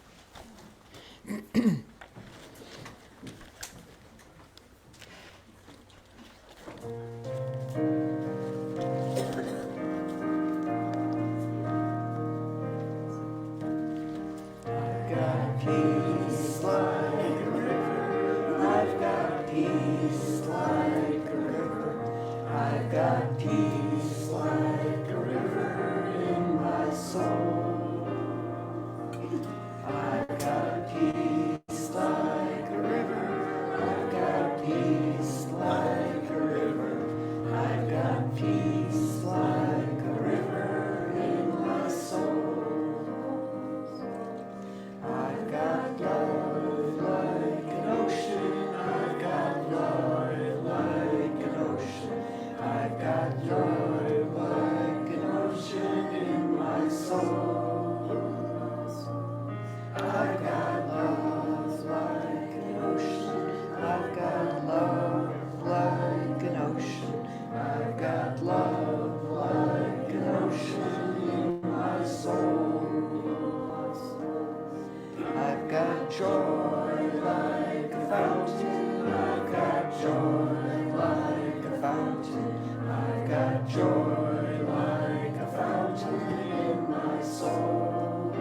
joy like a fountain. I've got joy like a fountain. I've got joy like a fountain in my soul.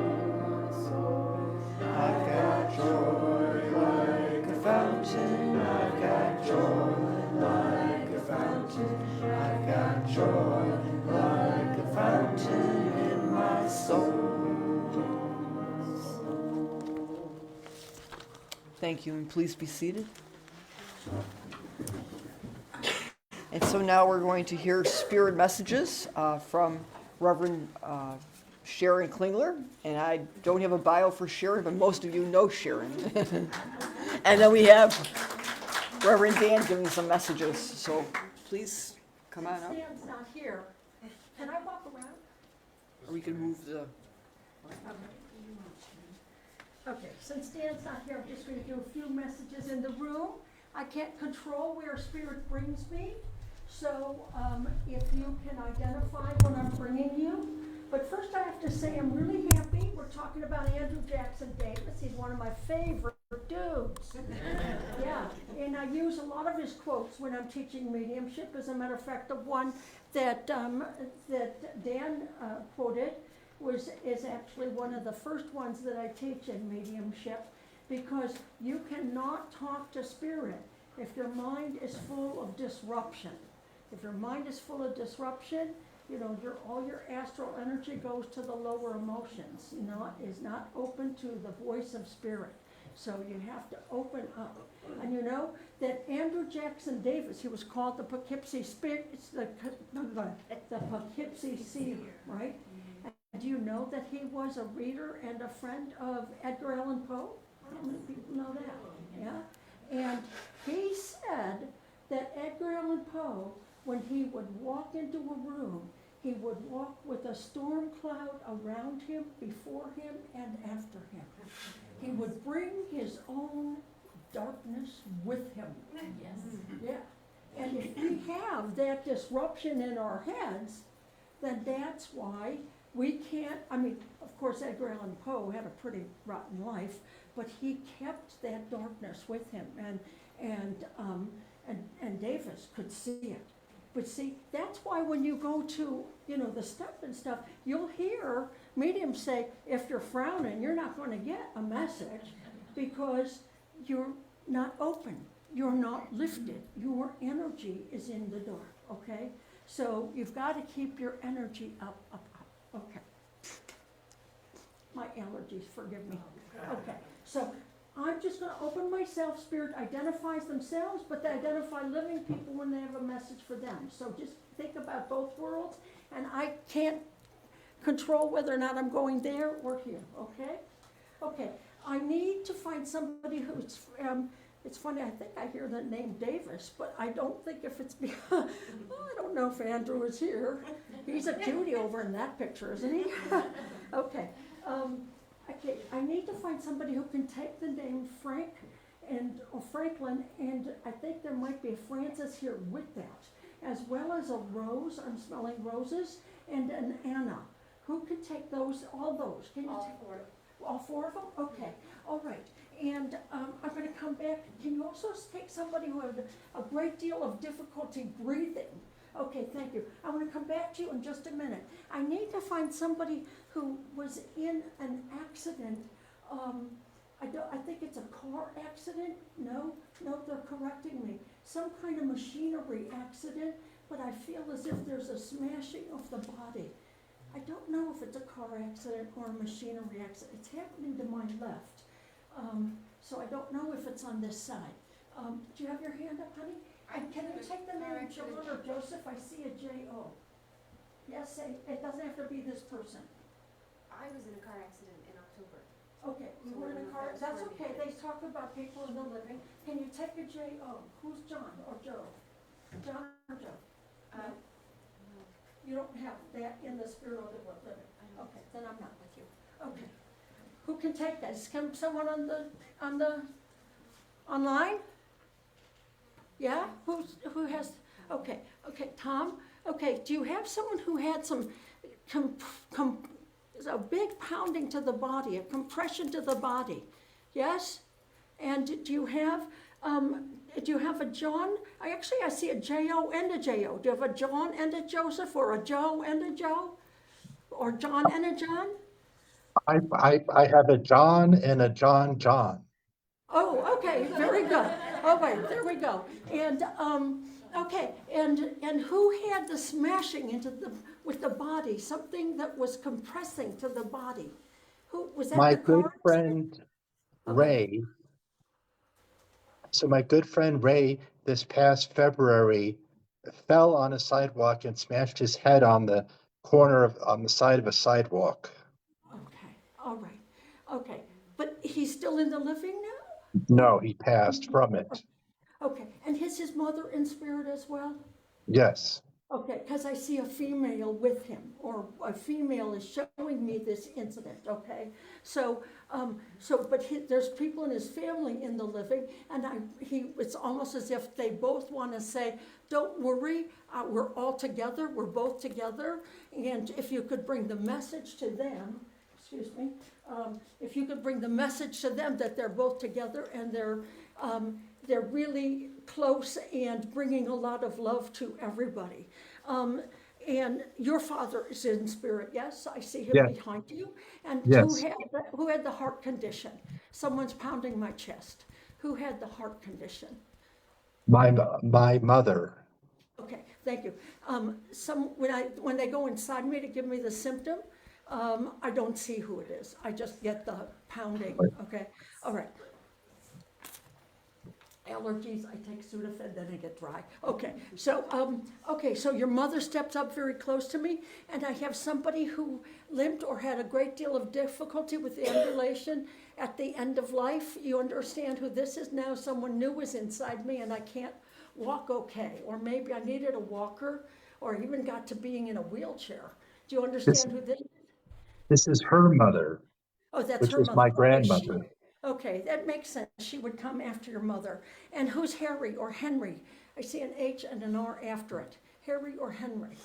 I've got joy like a fountain. I've got joy like a fountain. I've got joy like a fountain in my soul. Thank you, and please be seated. And so now we're going to hear spirit messages from Reverend Sharon Klingler. And I don't have a bio for Sharon, but most of you know Sharon. And then we have Reverend Dan giving some messages. So please come on up. Stan's not here. Can I walk around? Or we can move the. Okay, since Stan's not here, I'm just going to do a few messages in the room. I can't control where Spirit brings me, so if you can identify what I'm bringing you. But first I have to say I'm really happy. We're talking about Andrew Jackson Davis. He's one of my favorite dudes. Yeah, and I use a lot of his quotes when I'm teaching mediumship. As a matter of fact, the one that Dan quoted is actually one of the first ones that I teach in mediumship, because you cannot talk to spirit if your mind is full of disruption. If your mind is full of disruption, you know, all your astral energy goes to the lower emotions, is not open to the voice of spirit. So you have to open up. And you know that Andrew Jackson Davis, he was called the Poughkeepsie Spirit, the Poughkeepsie Seer, right? And do you know that he was a reader and a friend of Edgar Allan Poe? How many people know that? Yeah? And he said that Edgar Allan Poe, when he would walk into a room, he would walk with a storm cloud around him, before him, and after him. He would bring his own darkness with him. Yes. Yeah. And if we have that disruption in our heads, then that's why we can't, I mean, of course, Edgar Allan Poe had a pretty rotten life, but he kept that darkness with him, and Davis could see it. But see, that's why when you go to, the stuff and stuff, you'll hear mediums say, if you're frowning, you're not going to get a message because you're not open. You're not lifted. Your energy is in the dark, okay? So you've got to keep your energy up. Okay. My allergies, forgive me. Okay, so I'm just going to open myself. Spirit identifies themselves, but they identify living people when they have a message for them. So just think about both worlds, and I can't control whether or not I'm going there or here, okay? Okay, I need to find somebody who's, it's funny, I think I hear the name Davis, but I don't think if it's because, I don't know if Andrew is here. He's a cutie over in that picture, isn't he? Okay. Okay, I need to find somebody who can take the name Frank or Franklin, and I think there might be a Francis here with that, as well as a Rose, I'm smelling roses, and an Anna. Who can take those, all those? Can you take all four of them? Okay, all right. And I'm going to come back. Can you also take somebody who had a great deal of difficulty breathing? Okay, thank you. I want to come back to you in just a minute. I need to find somebody who was in an accident. I think it's a car accident. No, they're correcting me. Some kind of machinery accident, but I feel as if there's a smashing of the body. I don't know if it's a car accident or a machinery accident. It's happening to my left. So I don't know if it's on this side. Do you have your hand up, honey? Can you take the name John or Joseph? I see a J-O. Yes, it doesn't have to be this person. I was in a car accident in October. Okay, you were in a car, that's okay, they talk about people in the living. Can you take a J-O? Who's John or Joe? John or Joe? No? You don't have that in the spirit of the living. Okay, then I'm not with you. Okay. Who can take that? Is someone online? Yeah? Who has, okay, Tom? Okay, do you have someone who had some, a big pounding to the body, a compression to the body? Yes? And do you have a John? I see a J-O and a J-O. Do you have a John and a Joseph, or a Joe and a Joe? Or John and a John? I have a John and a John. Oh, okay, very good. All right, there we go. And, okay, and who had the smashing with the body, something that was compressing to the body? Who, was that My the good car? friend Okay. Ray. So my good friend Ray, this past February, fell on a sidewalk and smashed his head on the on the side of a sidewalk. Okay, all right, okay. But he's still in the living now? No, he passed from it. Okay, and is his mother in spirit as well? Yes. Okay, because I see a female with him, or a female is showing me this incident, okay? But there's people in his family in the living, and it's almost as if they both want to say, don't worry, we're all together, we're both together, and if you could bring the message to them, excuse me, if you could bring the message to them that they're both together and they're really close and bringing a lot of love to everybody. And your father is in spirit, yes? I see him Yes. behind you. And Yes. who had the heart condition? Someone's pounding my chest. Who had the heart condition? My mother. Okay, thank you. When they go inside me to give me the symptom, I don't see who it is. I just get the pounding, okay? All right. Allergies, I take Sudafed, then I get dry. Okay, so your mother stepped up very close to me, and I have somebody who limped or had a great deal of difficulty with the ambulation at the end of life. You understand who this is now? Someone new is inside me and I can't walk okay, or maybe I needed a walker, or even got to being in a wheelchair. Do you understand who this is? This is her mother, Oh, that's which her was mother. my Okay, grandmother. okay, that makes sense. She would come after your mother. And who's Harry or Henry? I see an H and an R after it. Harry or Henry?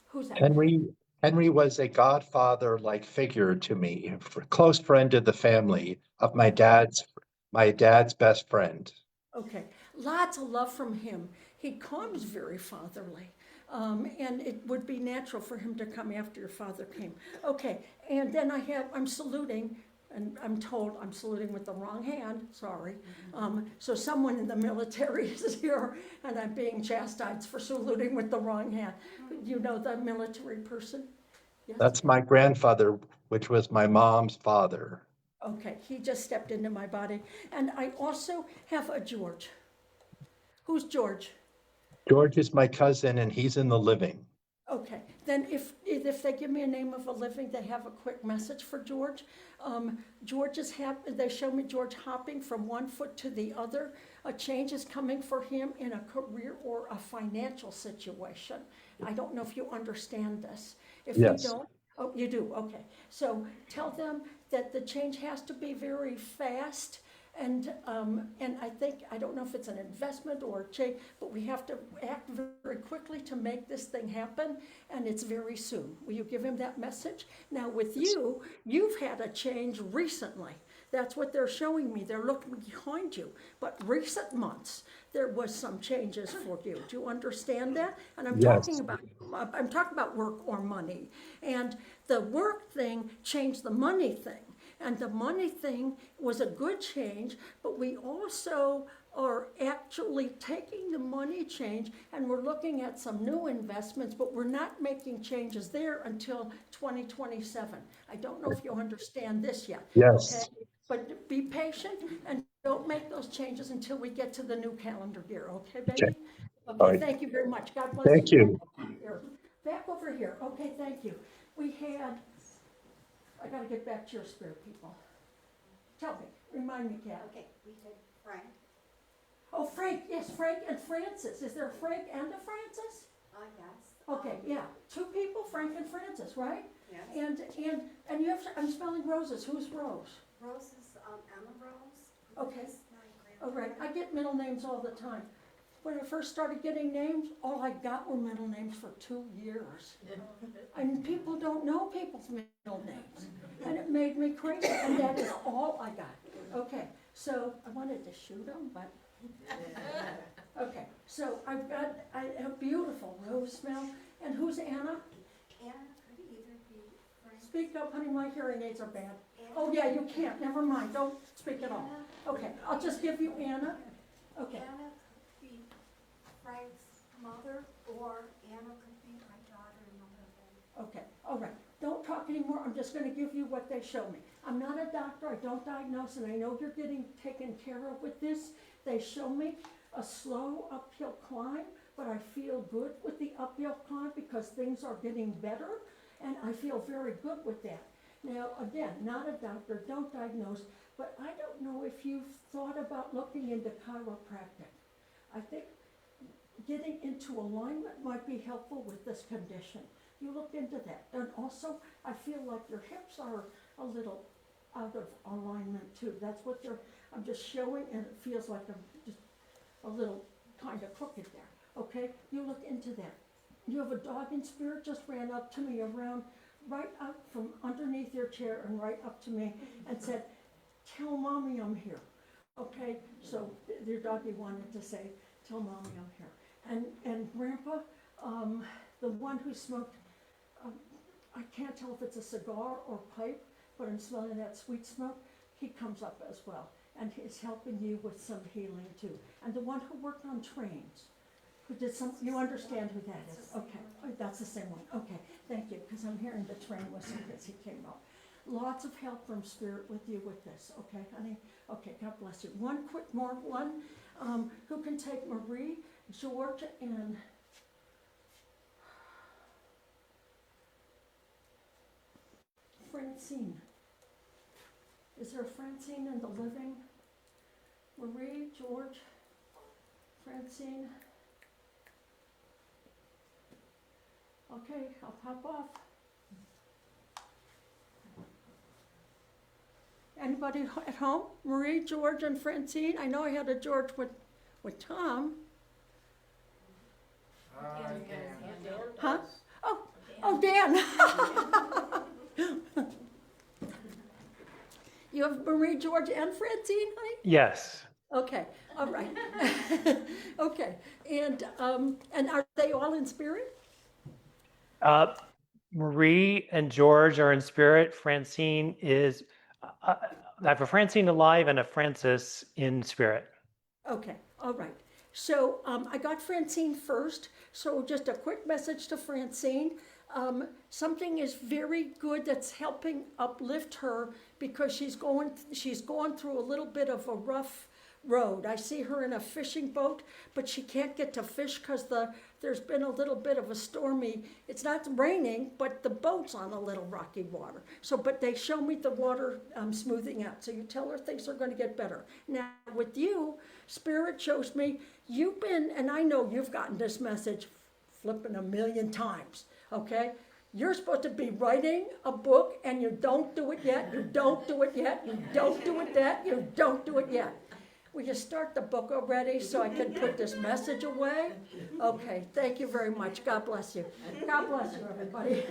Who's that? Henry was a godfather-like figure to me, a close friend of the family, of my dad's best friend. Okay, lots of love from him. He comes very fatherly. And it would be natural for him to come after your father came. Okay, and then I'm saluting, and I'm told I'm saluting with the wrong hand, sorry. So someone in the military is here, and I'm being chastised for saluting with the wrong hand. You know the military person? Yes? That's my grandfather, which was my mom's father. Okay, he just stepped into my body. And I also have a George. Who's George? George is my cousin, and he's in the living. Okay, then if they give me a name of a living, they have a quick message for George. They show me George hopping from one foot to the other. A change is coming for him in a career or a financial situation. I don't know if you understand this. If Yes. you don't, oh, you do, okay. So tell them that the change has to be very fast. And I think, I don't know if it's an investment or a change, but we have to act very quickly to make this thing happen, and it's very soon. Will you give him that message? Now with you, you've had a change recently. That's what they're showing me. They're looking behind you. But recent months, there was some changes for you. Do you understand that? And I'm Yes. talking about work or money. And the work thing changed the money thing. And the money thing was a good change, but we also are actually taking the money change and we're looking at some new investments, but we're not making changes there until 2027. I don't know if you understand this yet. Yes. Okay? But be patient and don't make those changes until we get to the new calendar year, okay, baby? Okay. Okay, All right. thank you very much. God bless Thank you. you. Back over here. Okay, thank you. I gotta get back to your spirit people. Tell me, remind me, Kat. Okay, we said Frank. Oh, Frank, yes, Frank and Francis. Is there a Frank and a Francis? Yes. Okay, yeah, two people, Frank and Francis, right? Yes. And you have, I'm smelling roses. Who's Rose? Rose is Emma Rose. Okay. This is my Oh, right, I get middle names all the time. When I first started getting names, all I got were middle names for 2 years. And people don't know people's middle names. And it made me crazy, and that is all I got. Okay, so I wanted to shoot them, but. Okay, so I've got a beautiful rose smell. And who's Anna? Anna could either be Frank. Speak up, honey, my hearing aids are bad. Anna Oh, yeah, you can't, never mind, don't speak at all. Anna- Okay, I'll just give you Anna. Okay, Anna could be Frank's mother, or Anna could be my daughter-in-law. okay, all right. Don't talk anymore, I'm just gonna give you what they show me. I'm not a doctor, I don't diagnose, and I know you're getting taken care of with this. They show me a slow uphill climb, but I feel good with the uphill climb because things are getting better, and I feel very good with that. Now, again, not a doctor, don't diagnose, but I don't know if you've thought about looking into chiropractic. I think getting into alignment might be helpful with this condition. You look into that. And also, I feel like your hips are a little out of alignment too. That's what I'm just showing, and it feels like I'm just a little kind of crooked there. Okay, you look into that. You have a dog in spirit just ran up to me around, right up from underneath your chair and right up to me and said, "Tell mommy I'm here." Okay, so your doggy wanted to say, "Tell mommy I'm here." And Grandpa, the one who smoked, I can't tell if it's a cigar or pipe, but I'm smelling that sweet smoke. He comes up as well, and he's helping you with some healing too. And the one who worked on trains, who did some, you understand who that is? Okay, oh, that's the same one. Okay, thank you, because I'm hearing the train whistle as he came up. Lots of help from Spirit with you with this, okay, honey? Okay, God bless you. One quick more one, who can take Marie, George, and Francine. Is there a Francine in the living? Marie, George, Francine. Okay, I'll pop off. Anybody at home? Marie, George, and Francine? I know I had a George with Tom. Huh? Oh, Dan. You have Marie, George, and Francine, honey? Yes. Okay, all right. Okay, and are they all in spirit? Marie and George are in spirit. Francine is, I have a Francine alive and a Francis in spirit. Okay, all right. So I got Francine first, so just a quick message to Francine. Something is very good that's helping uplift her because she's going through a little bit of a rough road. I see her in a fishing boat, but she can't get to fish because there's been a little bit of a stormy, it's not raining, but the boat's on a little rocky water. So, but they show me the water smoothing out. So you tell her things are going to get better. Now with you, Spirit shows me you've been, and I know you've gotten this message flipping 1,000,000 times, okay? You're supposed to be writing a book and you don't do it yet, you don't do it yet, you don't do it yet, you don't do it yet. Will you start the book already so I can put this message away? Okay, thank you very much. God bless you. God bless you, everybody.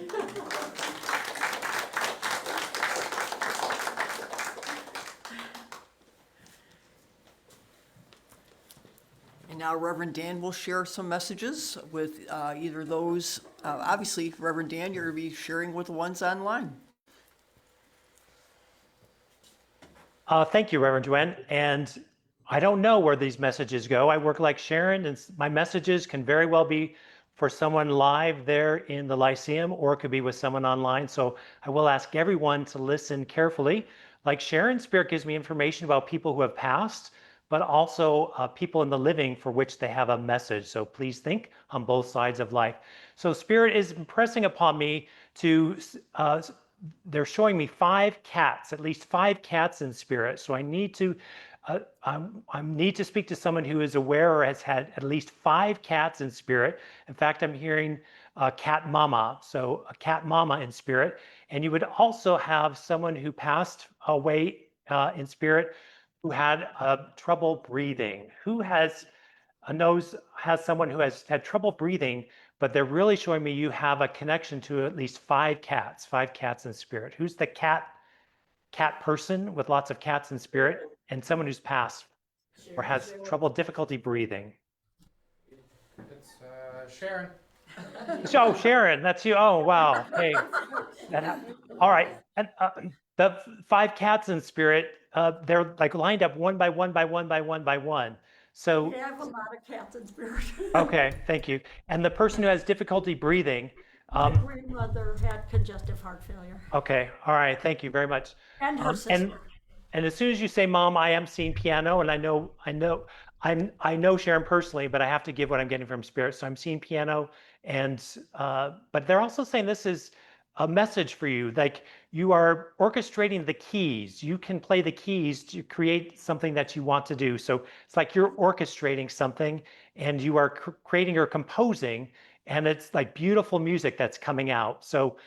And now Reverend Dan will share some messages with either those, obviously, Reverend Dan, you're going to be sharing with the ones online. Thank you, Reverend Joanne. And I don't know where these messages go. I work like Sharon, and my messages can very well be for someone live there in the Lyceum, or it could be with someone online. So I will ask everyone to listen carefully. Like Sharon, Spirit gives me information about people who have passed, but also people in the living for which they have a message. So please think on both sides of life. So Spirit is impressing upon me to, they're showing me 5 cats, at least 5 cats in spirit. So I need to need to speak to someone who is aware or has had at least 5 cats in spirit. In fact, I'm hearing cat mama, so a cat mama in spirit. And you would also have someone who passed away in spirit who had trouble breathing. Who has someone who has had trouble breathing, but they're really showing me you have a connection to at least 5 cats in spirit. Who's the cat cat person with lots of cats in spirit, and someone who's passed or has difficulty breathing. It's Sharon. So Sharon, that's you. Oh, wow. Hey, all right. And the 5 cats in spirit, they're like lined up one by one by one by one by one. So, We have a lot of cats in spirit. okay, thank you. And the person who has difficulty breathing, My grandmother had congestive heart failure, okay, all right, thank you very much. and her sister. And as soon as you say, Mom, I am seeing piano, and I know Sharon personally, but I have to give what I'm getting from spirit. So I'm seeing piano, and but they're also saying this is a message for you. Like you are orchestrating the keys. You can play the keys to create something that you want to do. So it's like you're orchestrating something, and you are creating or composing, and it's like beautiful music that's coming out. So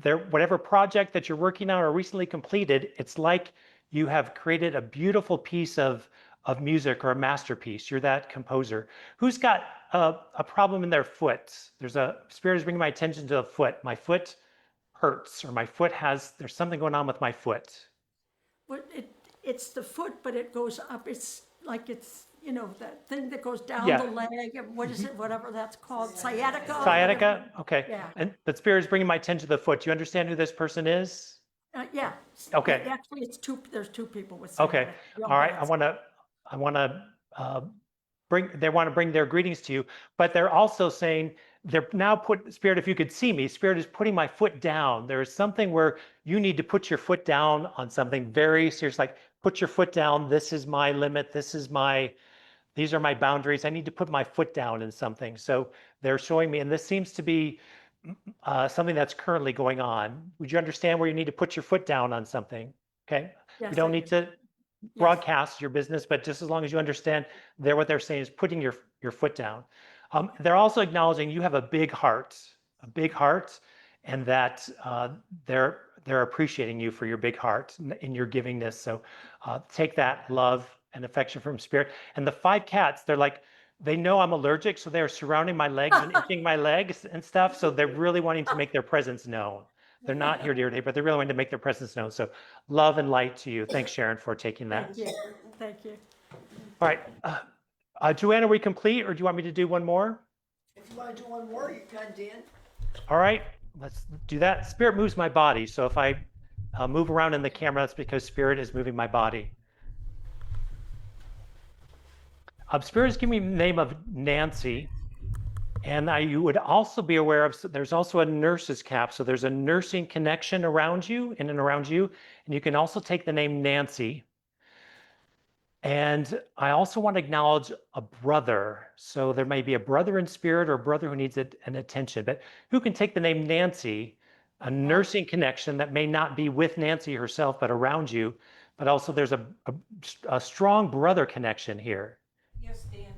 there, whatever project that you're working on or recently completed, it's like you have created a beautiful piece of music or a masterpiece. You're that composer. Who's got a problem in their foot? There's a spirit is bringing my attention to the foot. My foot hurts, or there's something going on with my foot. But it's the foot, but it goes up. It's like that thing that goes down Yeah. the leg. What is it? Whatever that's called, sciatica. Sciatica? Okay. Yeah. And the spirit is bringing my attention to the foot. Do you understand who this person is? Yeah. Okay. Actually, it's two. There's 2 people with. Okay. sciatica. Young All right. guys. I want to bring their greetings to you, but they're also saying they're now Spirit, if you could see me, Spirit is putting my foot down. There is something where you need to put your foot down on something very serious, like put your foot down. This is my limit. These are my boundaries. I need to put my foot down in something. So they're showing me, and this seems to be something that's currently going on. Would you understand where you need to put your foot down on something? Okay. Yes, You don't I need do. to broadcast your business, but just as long as you understand what they're saying is putting your foot down. They're also acknowledging you have a big heart, and that they're appreciating you for your big heart in your givingness. So take that love and affection from spirit. And the 5 cats, they're like, they know I'm allergic, so they're surrounding my legs and itching my legs and stuff. So they're really wanting to make their presence known. They're not here to irritate, but they're really wanting to make their presence known. So love and light to you. Thanks, Sharon, for taking that. Thank you. Thank you. All right. Joanna, are we complete, or do you want me to do one more? If you want to do one more, you can, Dan. All right, let's do that. Spirit moves my body. So if I move around in the camera, that's because Spirit is moving my body. Spirit is giving me the name of Nancy. And you would also be aware of, there's also a nurse's cap. So there's a nursing connection around you, in and around you. And you can also take the name Nancy. And I also want to acknowledge a brother. So there may be a brother in spirit or a brother who needs an attention, but who can take the name Nancy, a nursing connection that may not be with Nancy herself, but around you. But also there's a strong brother connection here. Yes, Dan.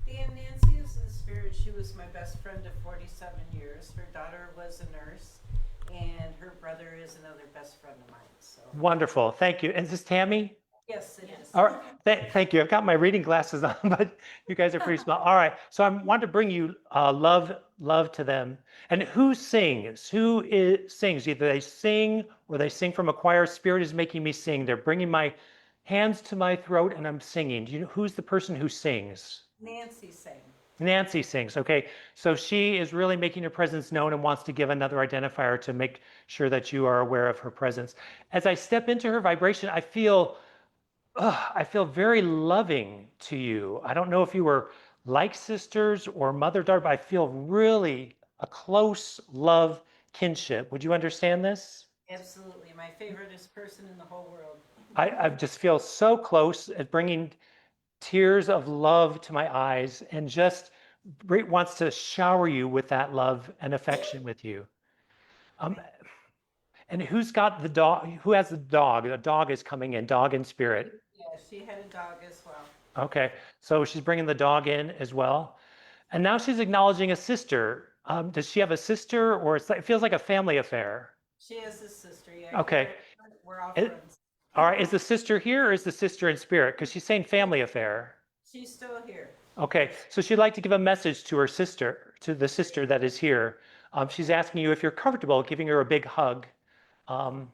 Dan, Nancy is in spirit. She was my best friend of 47 years. Her daughter was a nurse, and her brother is another best friend of mine. So. Wonderful. Thank you. And is this Tammy? Yes, it is. All right. Thank you. I've got my reading glasses on, but you guys are pretty small. All right. So I want to bring you love to them. And who sings? Sings? Either they sing or they sing from a choir. Spirit is making me sing. They're bringing my hands to my throat and I'm singing. Do you know who's the person who sings? Nancy sang. Nancy sings. Okay. So she is really making her presence known and wants to give another identifier to make sure that you are aware of her presence. As I step into her vibration, I feel very loving to you. I don't know if you were like sisters or mother-daughter, but I feel really a close love kinship. Would you understand this? Absolutely. My favoriteest person in the whole world. I just feel so close at bringing tears of love to my eyes and just wants to shower you with that love and affection with you. And who's got the dog? Who has the dog? The dog is coming in, dog in spirit. Yeah, she had a dog as well. Okay, so she's bringing the dog in as well. And now she's acknowledging a sister. Does she have a sister, or it feels like a family affair? She has a sister, yeah. Okay. We're all friends. All right, is the sister here or is the sister in spirit? Because she's saying family affair. She's still here. Okay, so she'd like to give a message to her sister, to the sister that is here. She's asking you if you're comfortable giving her a big hug. Of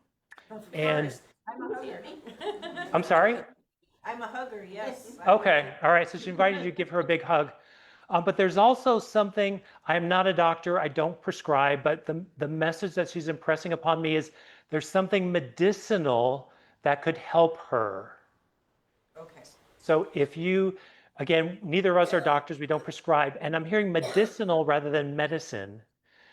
And course. I I'm sorry? I'm a hugger, yes. Okay, all right, so she invited you to give her a big hug. But there's also something, I'm not a doctor, I don't prescribe, but the message that she's impressing upon me is there's something medicinal that could help her. Okay. So if you, again, neither of us are doctors, we don't prescribe, and I'm hearing medicinal rather than medicine.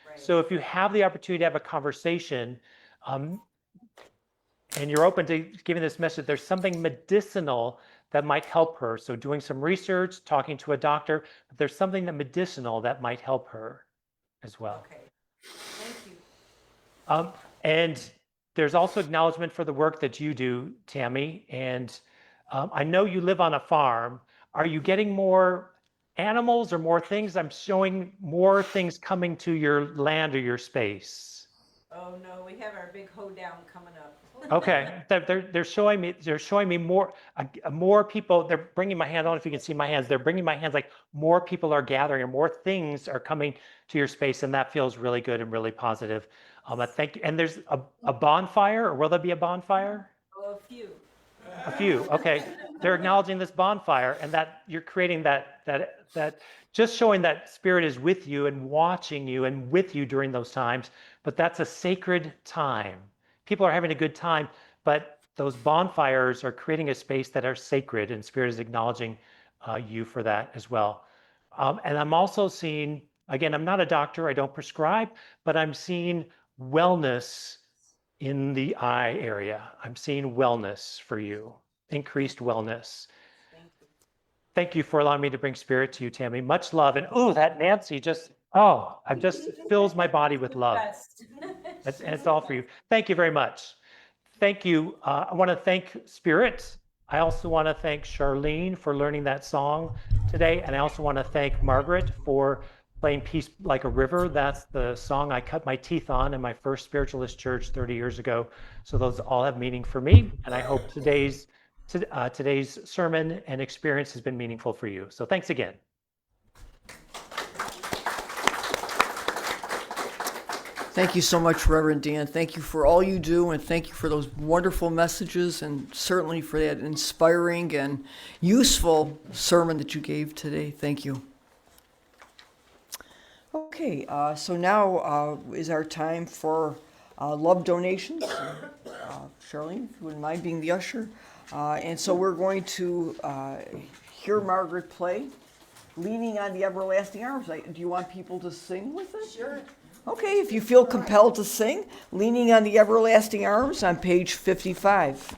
Right. So if you have the opportunity to have a conversation, and you're open to giving this message, there's something medicinal that might help her. So doing some research, talking to a doctor, but there's something that medicinal that might help her as well. Okay. Thank you. And there's also acknowledgement for the work that you do, Tammy. And I know you live on a farm. Are you getting more animals or more things? I'm showing more things coming to your land or your space. Oh no, we have our big hoedown coming up. Okay, they're showing me more people. They're bringing my hand. I don't know if you can see my hands. They're bringing my hands like more people are gathering and more things are coming to your space, and that feels really good and really positive. I thank you. And there's a bonfire, or will there be a bonfire? Oh, a few. A few. Okay, they're acknowledging this bonfire, and that you're creating that just showing that spirit is with you and watching you and with you during those times. But that's a sacred time. People are having a good time, but those bonfires are creating a space that are sacred, and Spirit is acknowledging you for that as well. And I'm also seeing, again, I'm not a doctor, I don't prescribe, but I'm seeing wellness in the eye area. I'm seeing wellness for you, increased wellness. Thank you for allowing me to bring Spirit to you, Tammy. Much love. And oh, that Nancy just fills my body with love. And it's all for you. Thank you very much. Thank you. I want to thank Spirit. I also want to thank Charlene for learning that song today. And I also want to thank Margaret for playing Peace Like a River. That's the song I cut my teeth on in my first spiritualist church 30 years ago. So those all have meaning for me. And I hope today's sermon and experience has been meaningful for you. So thanks again. Thank you so much, Reverend Dan. Thank you for all you do, and thank you for those wonderful messages, and certainly for that inspiring and useful sermon that you gave today. Thank you. Okay, so now is our time for love donations. Charlene, if you wouldn't mind being the usher. And so we're going to hear Margaret play Leaning on the Everlasting Arms. Do you want people to sing with it? Sure. Okay, if you feel compelled to sing, Leaning on the Everlasting Arms on page 55.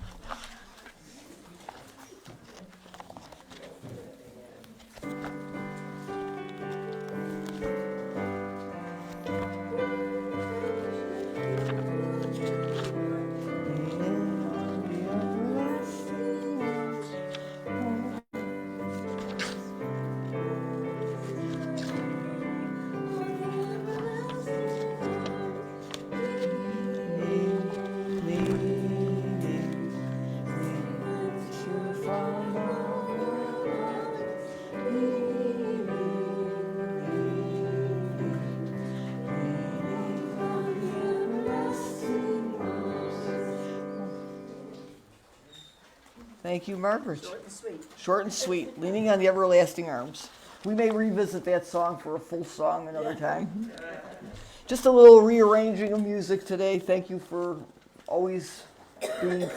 Thank you, Margaret. Short and sweet. Short and sweet, Leaning on the Everlasting Arms. We may revisit that song for a full song another time. Just a little rearranging of music today. Thank you for always being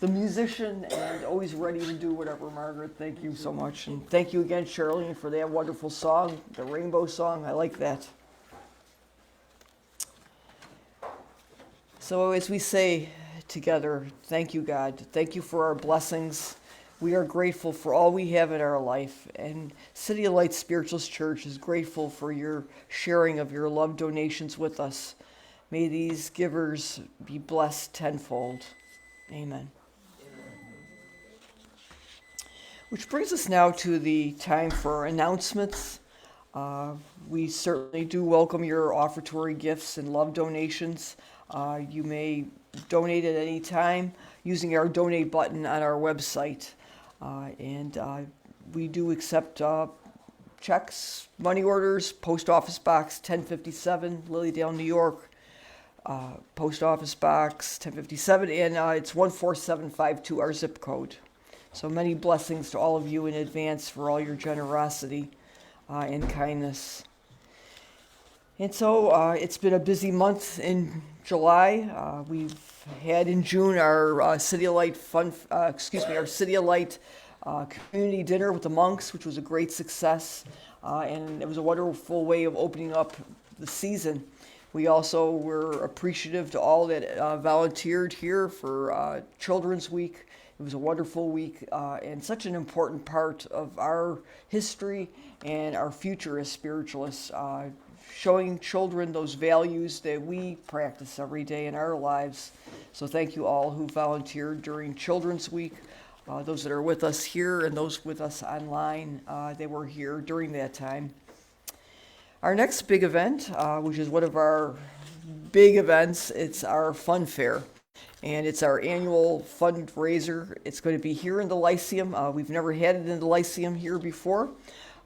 the musician and always ready to do whatever, Margaret. Thank you so much. And thank you again, Charlene, for that wonderful song, the Rainbow Song. I like that. So as we say together, thank you, God. Thank you for our blessings. We are grateful for all we have in our life. And City of Light Spiritualist Church is grateful for your sharing of your love donations with us. May these givers be blessed tenfold. Amen. Which brings us now to the time for announcements. We certainly do welcome your offertory gifts and love donations. You may donate at any time using our donate button on our website. And we do accept checks, money orders, Post Office Box 1057, Lilydale, New York, Post office box 1057, and it's 14752, our zip code. So many blessings to all of you in advance for all your generosity and kindness. And so it's been a busy month in July. We've had in June our City of Light our City of Light community dinner with the monks, which was a great success, and it was a wonderful way of opening up the season. We also were appreciative to all that volunteered here for Children's Week. It was a wonderful week and such an important part of our history and our future as spiritualists, showing children those values that we practice every day in our lives. So thank you all who volunteered during Children's Week, those that are with us here and those with us online that were here during that time. Our next big event, which is one of our big events, it's our Fun Fair. And it's our annual fundraiser. It's going to be here in the Lyceum. We've never had it in the Lyceum here before.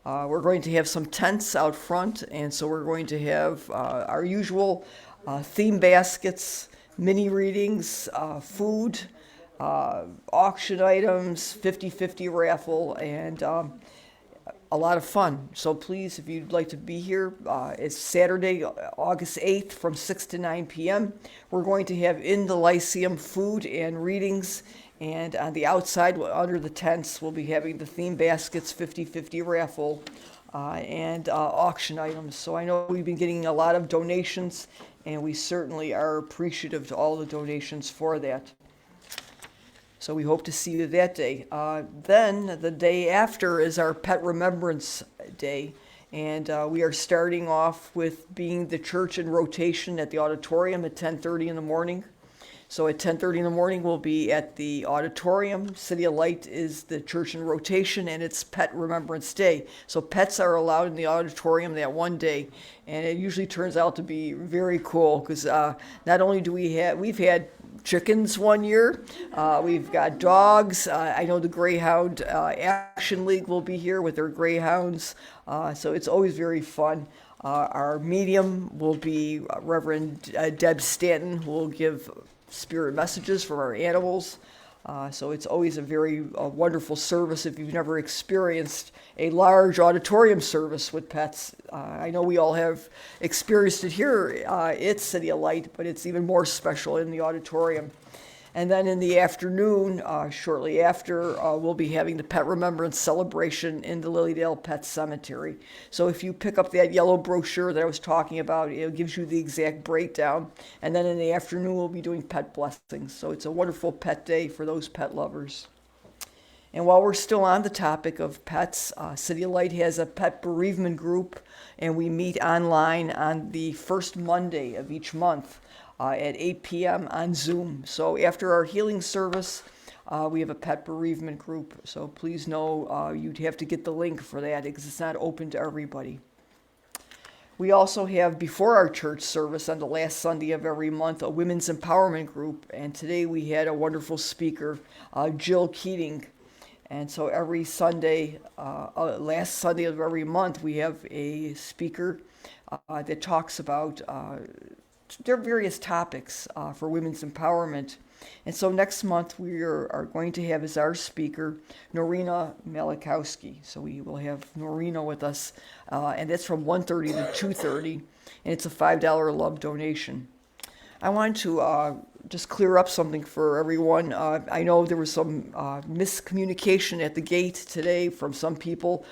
We're going to have some tents out front, and so we're going to have our usual theme baskets, mini readings, food, auction items, 50-50 raffle, and a lot of fun. So please, if you'd like to be here, it's Saturday, August 8th from 6 to 9 p.m. We're going to have in the Lyceum food and readings, and on the outside, under the tents, we'll be having the theme baskets, 50-50 raffle, and auction items. So I know we've been getting a lot of donations, and we certainly are appreciative to all the donations for that. So we hope to see you that day. Then the day after is our Pet Remembrance Day. And we are starting off with being the church in rotation at the auditorium at 10:30 in the morning. So at 10:30 in the morning, we'll be at the auditorium. City of Light is the church in rotation, and it's Pet Remembrance Day. So pets are allowed in the auditorium that one day. And it usually turns out to be very cool because not only do we've had chickens one year, we've got dogs. I know the Greyhound Action League will be here with their greyhounds. So it's always very fun. Our medium will be Reverend Deb Stanton, who will give spirit messages from our animals. So it's always a very wonderful service if you've never experienced a large auditorium service with pets. I know we all have experienced it here at City of Light, but it's even more special in the auditorium. And then in the afternoon, shortly after, we'll be having the Pet Remembrance celebration in the Lilydale Pet Cemetery. So if you pick up that yellow brochure that I was talking about, it gives you the exact breakdown. And then in the afternoon, we'll be doing pet blessings. So it's a wonderful pet day for those pet lovers. And while we're still on the topic of pets, City of Light has a pet bereavement group, and we meet online on the first Monday of each month. At 8 p.m. on Zoom. So after our healing service, we have a pet bereavement group. So please know you'd have to get the link for that because it's not open to everybody. We also have, before our church service on the last Sunday of every month, a women's empowerment group. And today we had a wonderful speaker, Jill Keating. And so every Sunday, last Sunday of every month, we have a speaker that talks about there are various topics for women's empowerment. And so next month we are going to have as our speaker Norina Malakowski. So we will have Norina with us, and that's from 1:30 to 2:30, and it's a $5 love donation. I wanted to just clear up something for everyone. I know there was some miscommunication at the gate today from some people.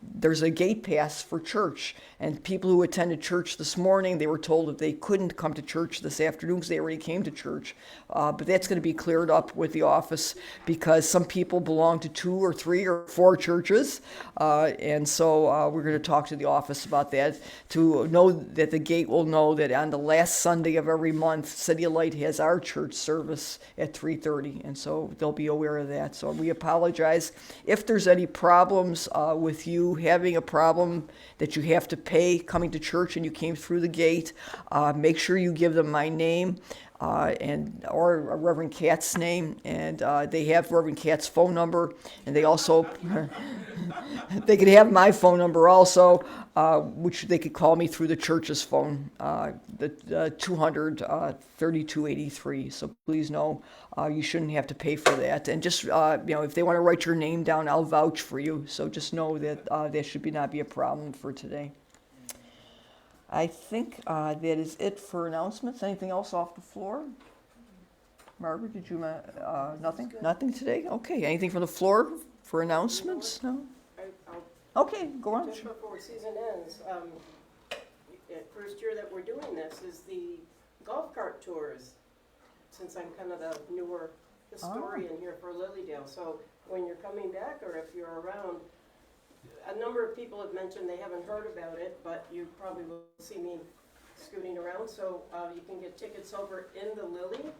There's a gate pass for church, and people who attended church this morning, they were told that they couldn't come to church this afternoon because they already came to church. But that's going to be cleared up with the office because some people belong to 2 or 3 or 4 churches. And so we're going to talk to the office about that to know that the gate will know that on the last Sunday of every month, City of Light has our church service at 3:30, and so they'll be aware of that. So we apologize. If there's any problems with you having a problem that you have to pay coming to church and you came through the gate, make sure you give them my name. or Reverend Katz's name, and they have Reverend Katz's phone number, and they also they could have my phone number also, which they could call me through the church's phone, the 200 3283. So please know you shouldn't have to pay for that, and just if they want to write your name down, I'll vouch for you. So just know that that should not be a problem for today. I think that is it for announcements. Anything else off the floor? Margaret, did you, nothing? Nothing today? Okay, anything from the floor for announcements? No? Okay, go on. Just before season ends, first year that we're doing this is the golf cart tours, since I'm kind of the newer historian here for Lilydale. So when you're coming back, or if you're around, a number of people have mentioned they haven't heard about it, but you probably will see me scooting around. So you can get tickets over in the Lily.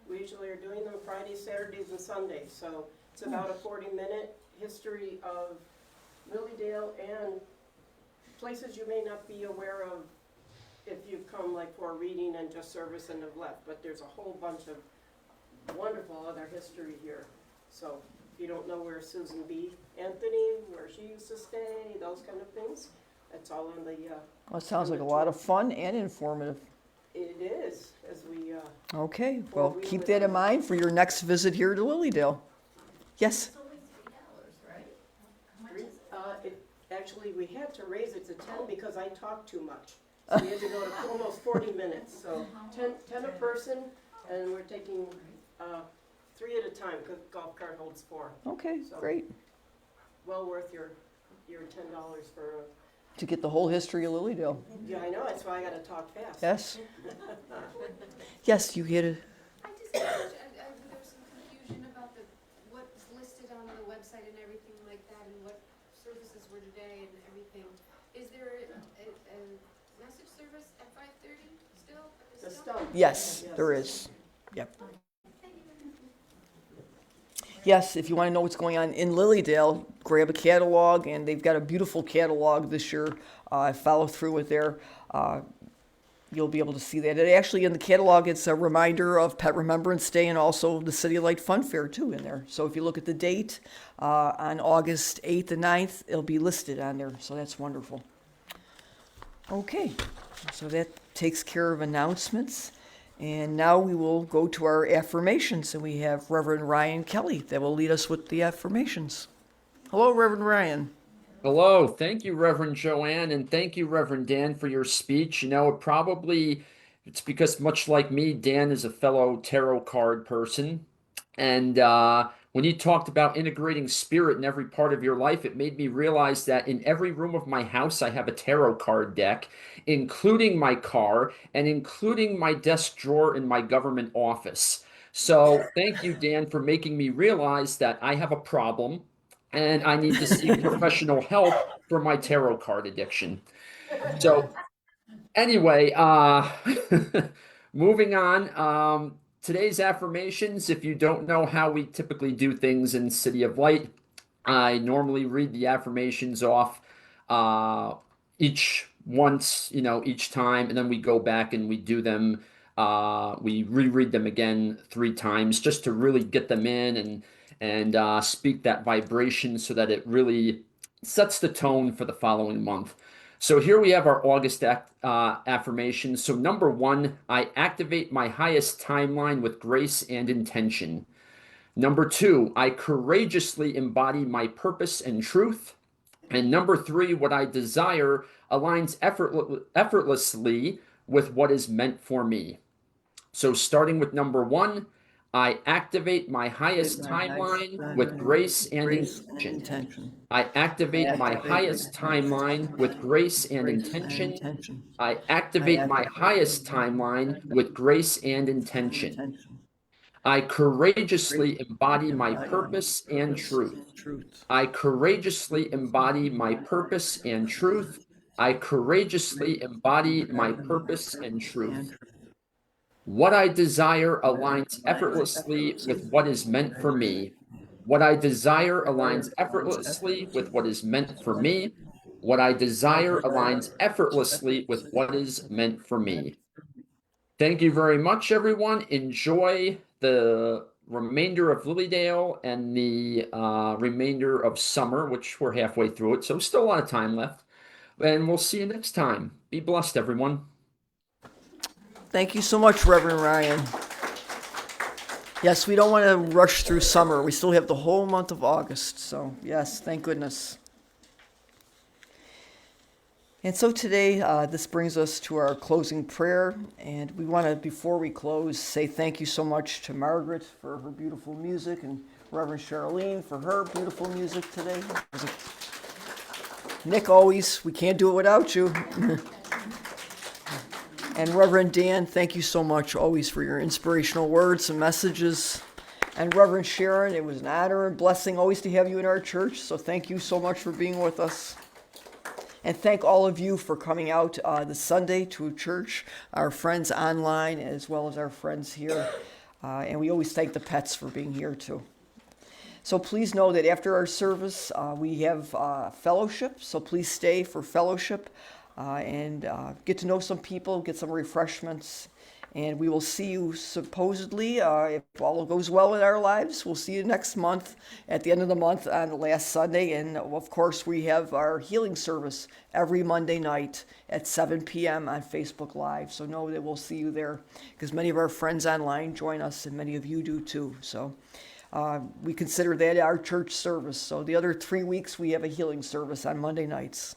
We usually are doing them Fridays, Saturdays, and Sundays. So it's about a 40-minute history of Lilydale and places you may not be aware of if you've come like for a reading and just service and have left. But there's a whole bunch of wonderful other history here. So if you don't know where Susan B. Anthony, where she used to stay, those kind of things, it's all on the... Well, it sounds like a lot of fun and informative. It is, as we... Okay, well, keep that in mind for your next visit here to Lilydale. Yes? Actually, we had to raise it to 10 because I talked too much. So we had to go to almost 40 minutes. So 10 a person, and we're taking 3 at a time because golf cart holds 4. Okay, So, great. well worth your $10 for... To get the whole history of Lilydale. Yeah, I know. That's why I got to talk fast. Yes? Yes, you hit it. I just there was some confusion about what's listed on the website and everything like that, and what services were today and everything. Is there a message service at 5:30 still? The stump. Yes, there is. Yep. Yes, if you want to know what's going on in Lilydale, grab a catalog, and they've got a beautiful catalog this year. Follow through with there. You'll be able to see that. It actually, in the catalog, it's a reminder of Pet Remembrance Day and also the City Light Fun Fair, too, in there. So if you look at the date, on August 8th and 9th, it'll be listed on there. So that's wonderful. Okay, so that takes care of announcements. And now we will go to our affirmations, and we have Reverend Ryan Kelly that will lead us with the affirmations. Hello, Reverend Ryan. Hello. Thank you, Reverend Joanne, and thank you, Reverend Dan, for your speech. You know, it's because much like me, Dan is a fellow tarot card person. And when you talked about integrating spirit in every part of your life, it made me realize that in every room of my house, I have a tarot card deck, including my car and including my desk drawer in my government office. So thank you, Dan, for making me realize that I have a problem and I need to seek professional help for my tarot card addiction. So anyway, moving on. Today's affirmations, if you don't know how we typically do things in City of Light, I normally read the affirmations off each time, and then we go back and we do them. We reread them again 3 times just to really get them in and speak that vibration so that it really sets the tone for the following month. So here we have our August affirmations. So number 1, I activate my highest timeline with grace and intention. Number 2, I courageously embody my purpose and truth. And number 3, what I desire aligns effortlessly with what is meant for me. So starting with number 1, I activate my highest timeline with grace and intention. I activate my highest timeline with grace and intention. I activate my highest timeline with grace and intention. I courageously embody my purpose and truth. I courageously embody my purpose and truth. I courageously embody my purpose and truth. What I desire aligns effortlessly with what is meant for me. What I desire aligns effortlessly with what is meant for me. What I desire aligns effortlessly with what is meant for me. Thank you very much, everyone. Enjoy the remainder of Lilydale and the remainder of summer, which we're halfway through it, so still a lot of time left. And we'll see you next time. Be blessed, everyone. Thank you so much, Reverend Ryan. Yes, we don't want to rush through summer. We still have the whole month of August, so yes, thank goodness. And so today, this brings us to our closing prayer, and we want to, before we close, say thank you so much to Margaret for her beautiful music, and Reverend Charlene for her beautiful music today. Nick, always, we can't do it without you. And Reverend Dan, thank you so much always for your inspirational words and messages. And Reverend Sharon, it was an honor and blessing always to have you in our church, so thank you so much for being with us. And thank all of you for coming out this Sunday to church, our friends online as well as our friends here. And we always thank the pets for being here too. So please know that after our service, we have fellowship, so please stay for fellowship and get to know some people, get some refreshments. And we will see you supposedly, if all goes well in our lives, we'll see you next month at the end of the month on the last Sunday. And of course, we have our healing service every Monday night at 7 p.m. on Facebook Live. So know that we'll see you there because many of our friends online join us and many of you do too. So we consider that our church service. So the other 3 weeks, we have a healing service on Monday nights.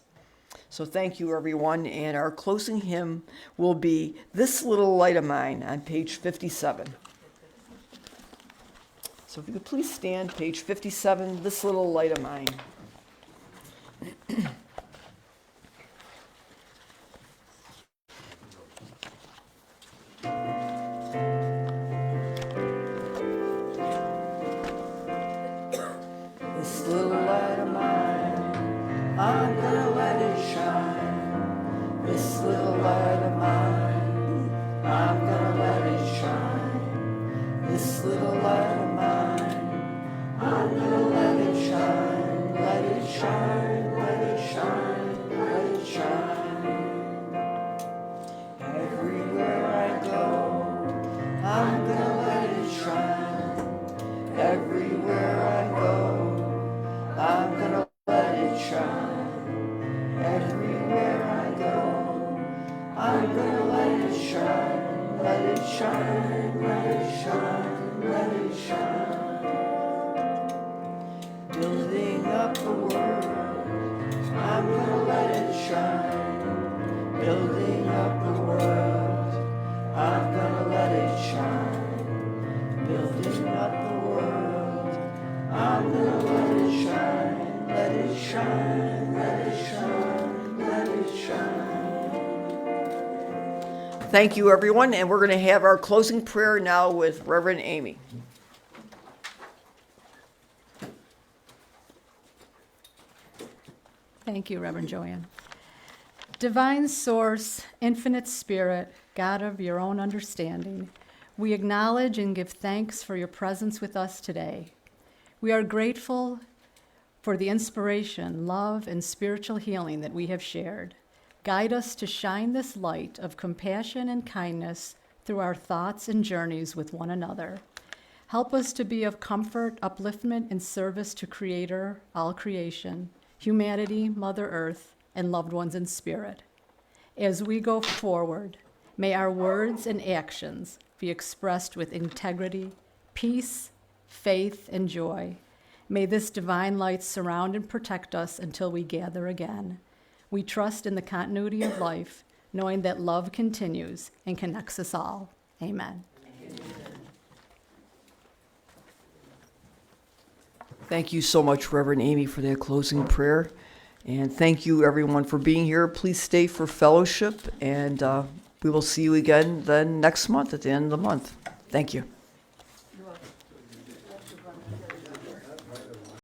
So thank you, everyone. And our closing hymn will be This Little Light of Mine on page 57. So if you could please stand, page 57, This Little Light of Mine. This little light of mine, I'm gonna let it shine. This little light of mine, I'm gonna let it shine. This little light of mine, I'm gonna let it shine. Let it shine, let it shine, let it shine. Everywhere I go, I'm gonna let it shine. Everywhere I go, I'm gonna let it shine. Everywhere I go, I'm gonna let it shine. Let it shine, let it shine, let it shine. Building up the world, I'm gonna let it shine. Building up the world, I'm gonna let it shine. Building up the world, I'm gonna let it shine. Let it shine, let it shine, let it shine. Thank you, everyone, and we're going to have our closing prayer now with Reverend Amy. Thank you, Reverend Joanne. Divine Source, Infinite Spirit, God of your own understanding, we acknowledge and give thanks for your presence with us today. We are grateful for the inspiration, love, and spiritual healing that we have shared. Guide us to shine this light of compassion and kindness through our thoughts and journeys with one another. Help us to be of comfort, upliftment, and service to Creator, all creation, humanity, Mother Earth, and loved ones in spirit. As we go forward, may our words and actions be expressed with integrity, peace, faith, and joy. May this divine light surround and protect us until we gather again. We trust in the continuity of life, knowing that love continues and connects us all. Amen. Thank you so much, Reverend Amy, for that closing prayer. And thank you, everyone, for being here. Please stay for fellowship, and we will see you again then next month at the end of the month. Thank you.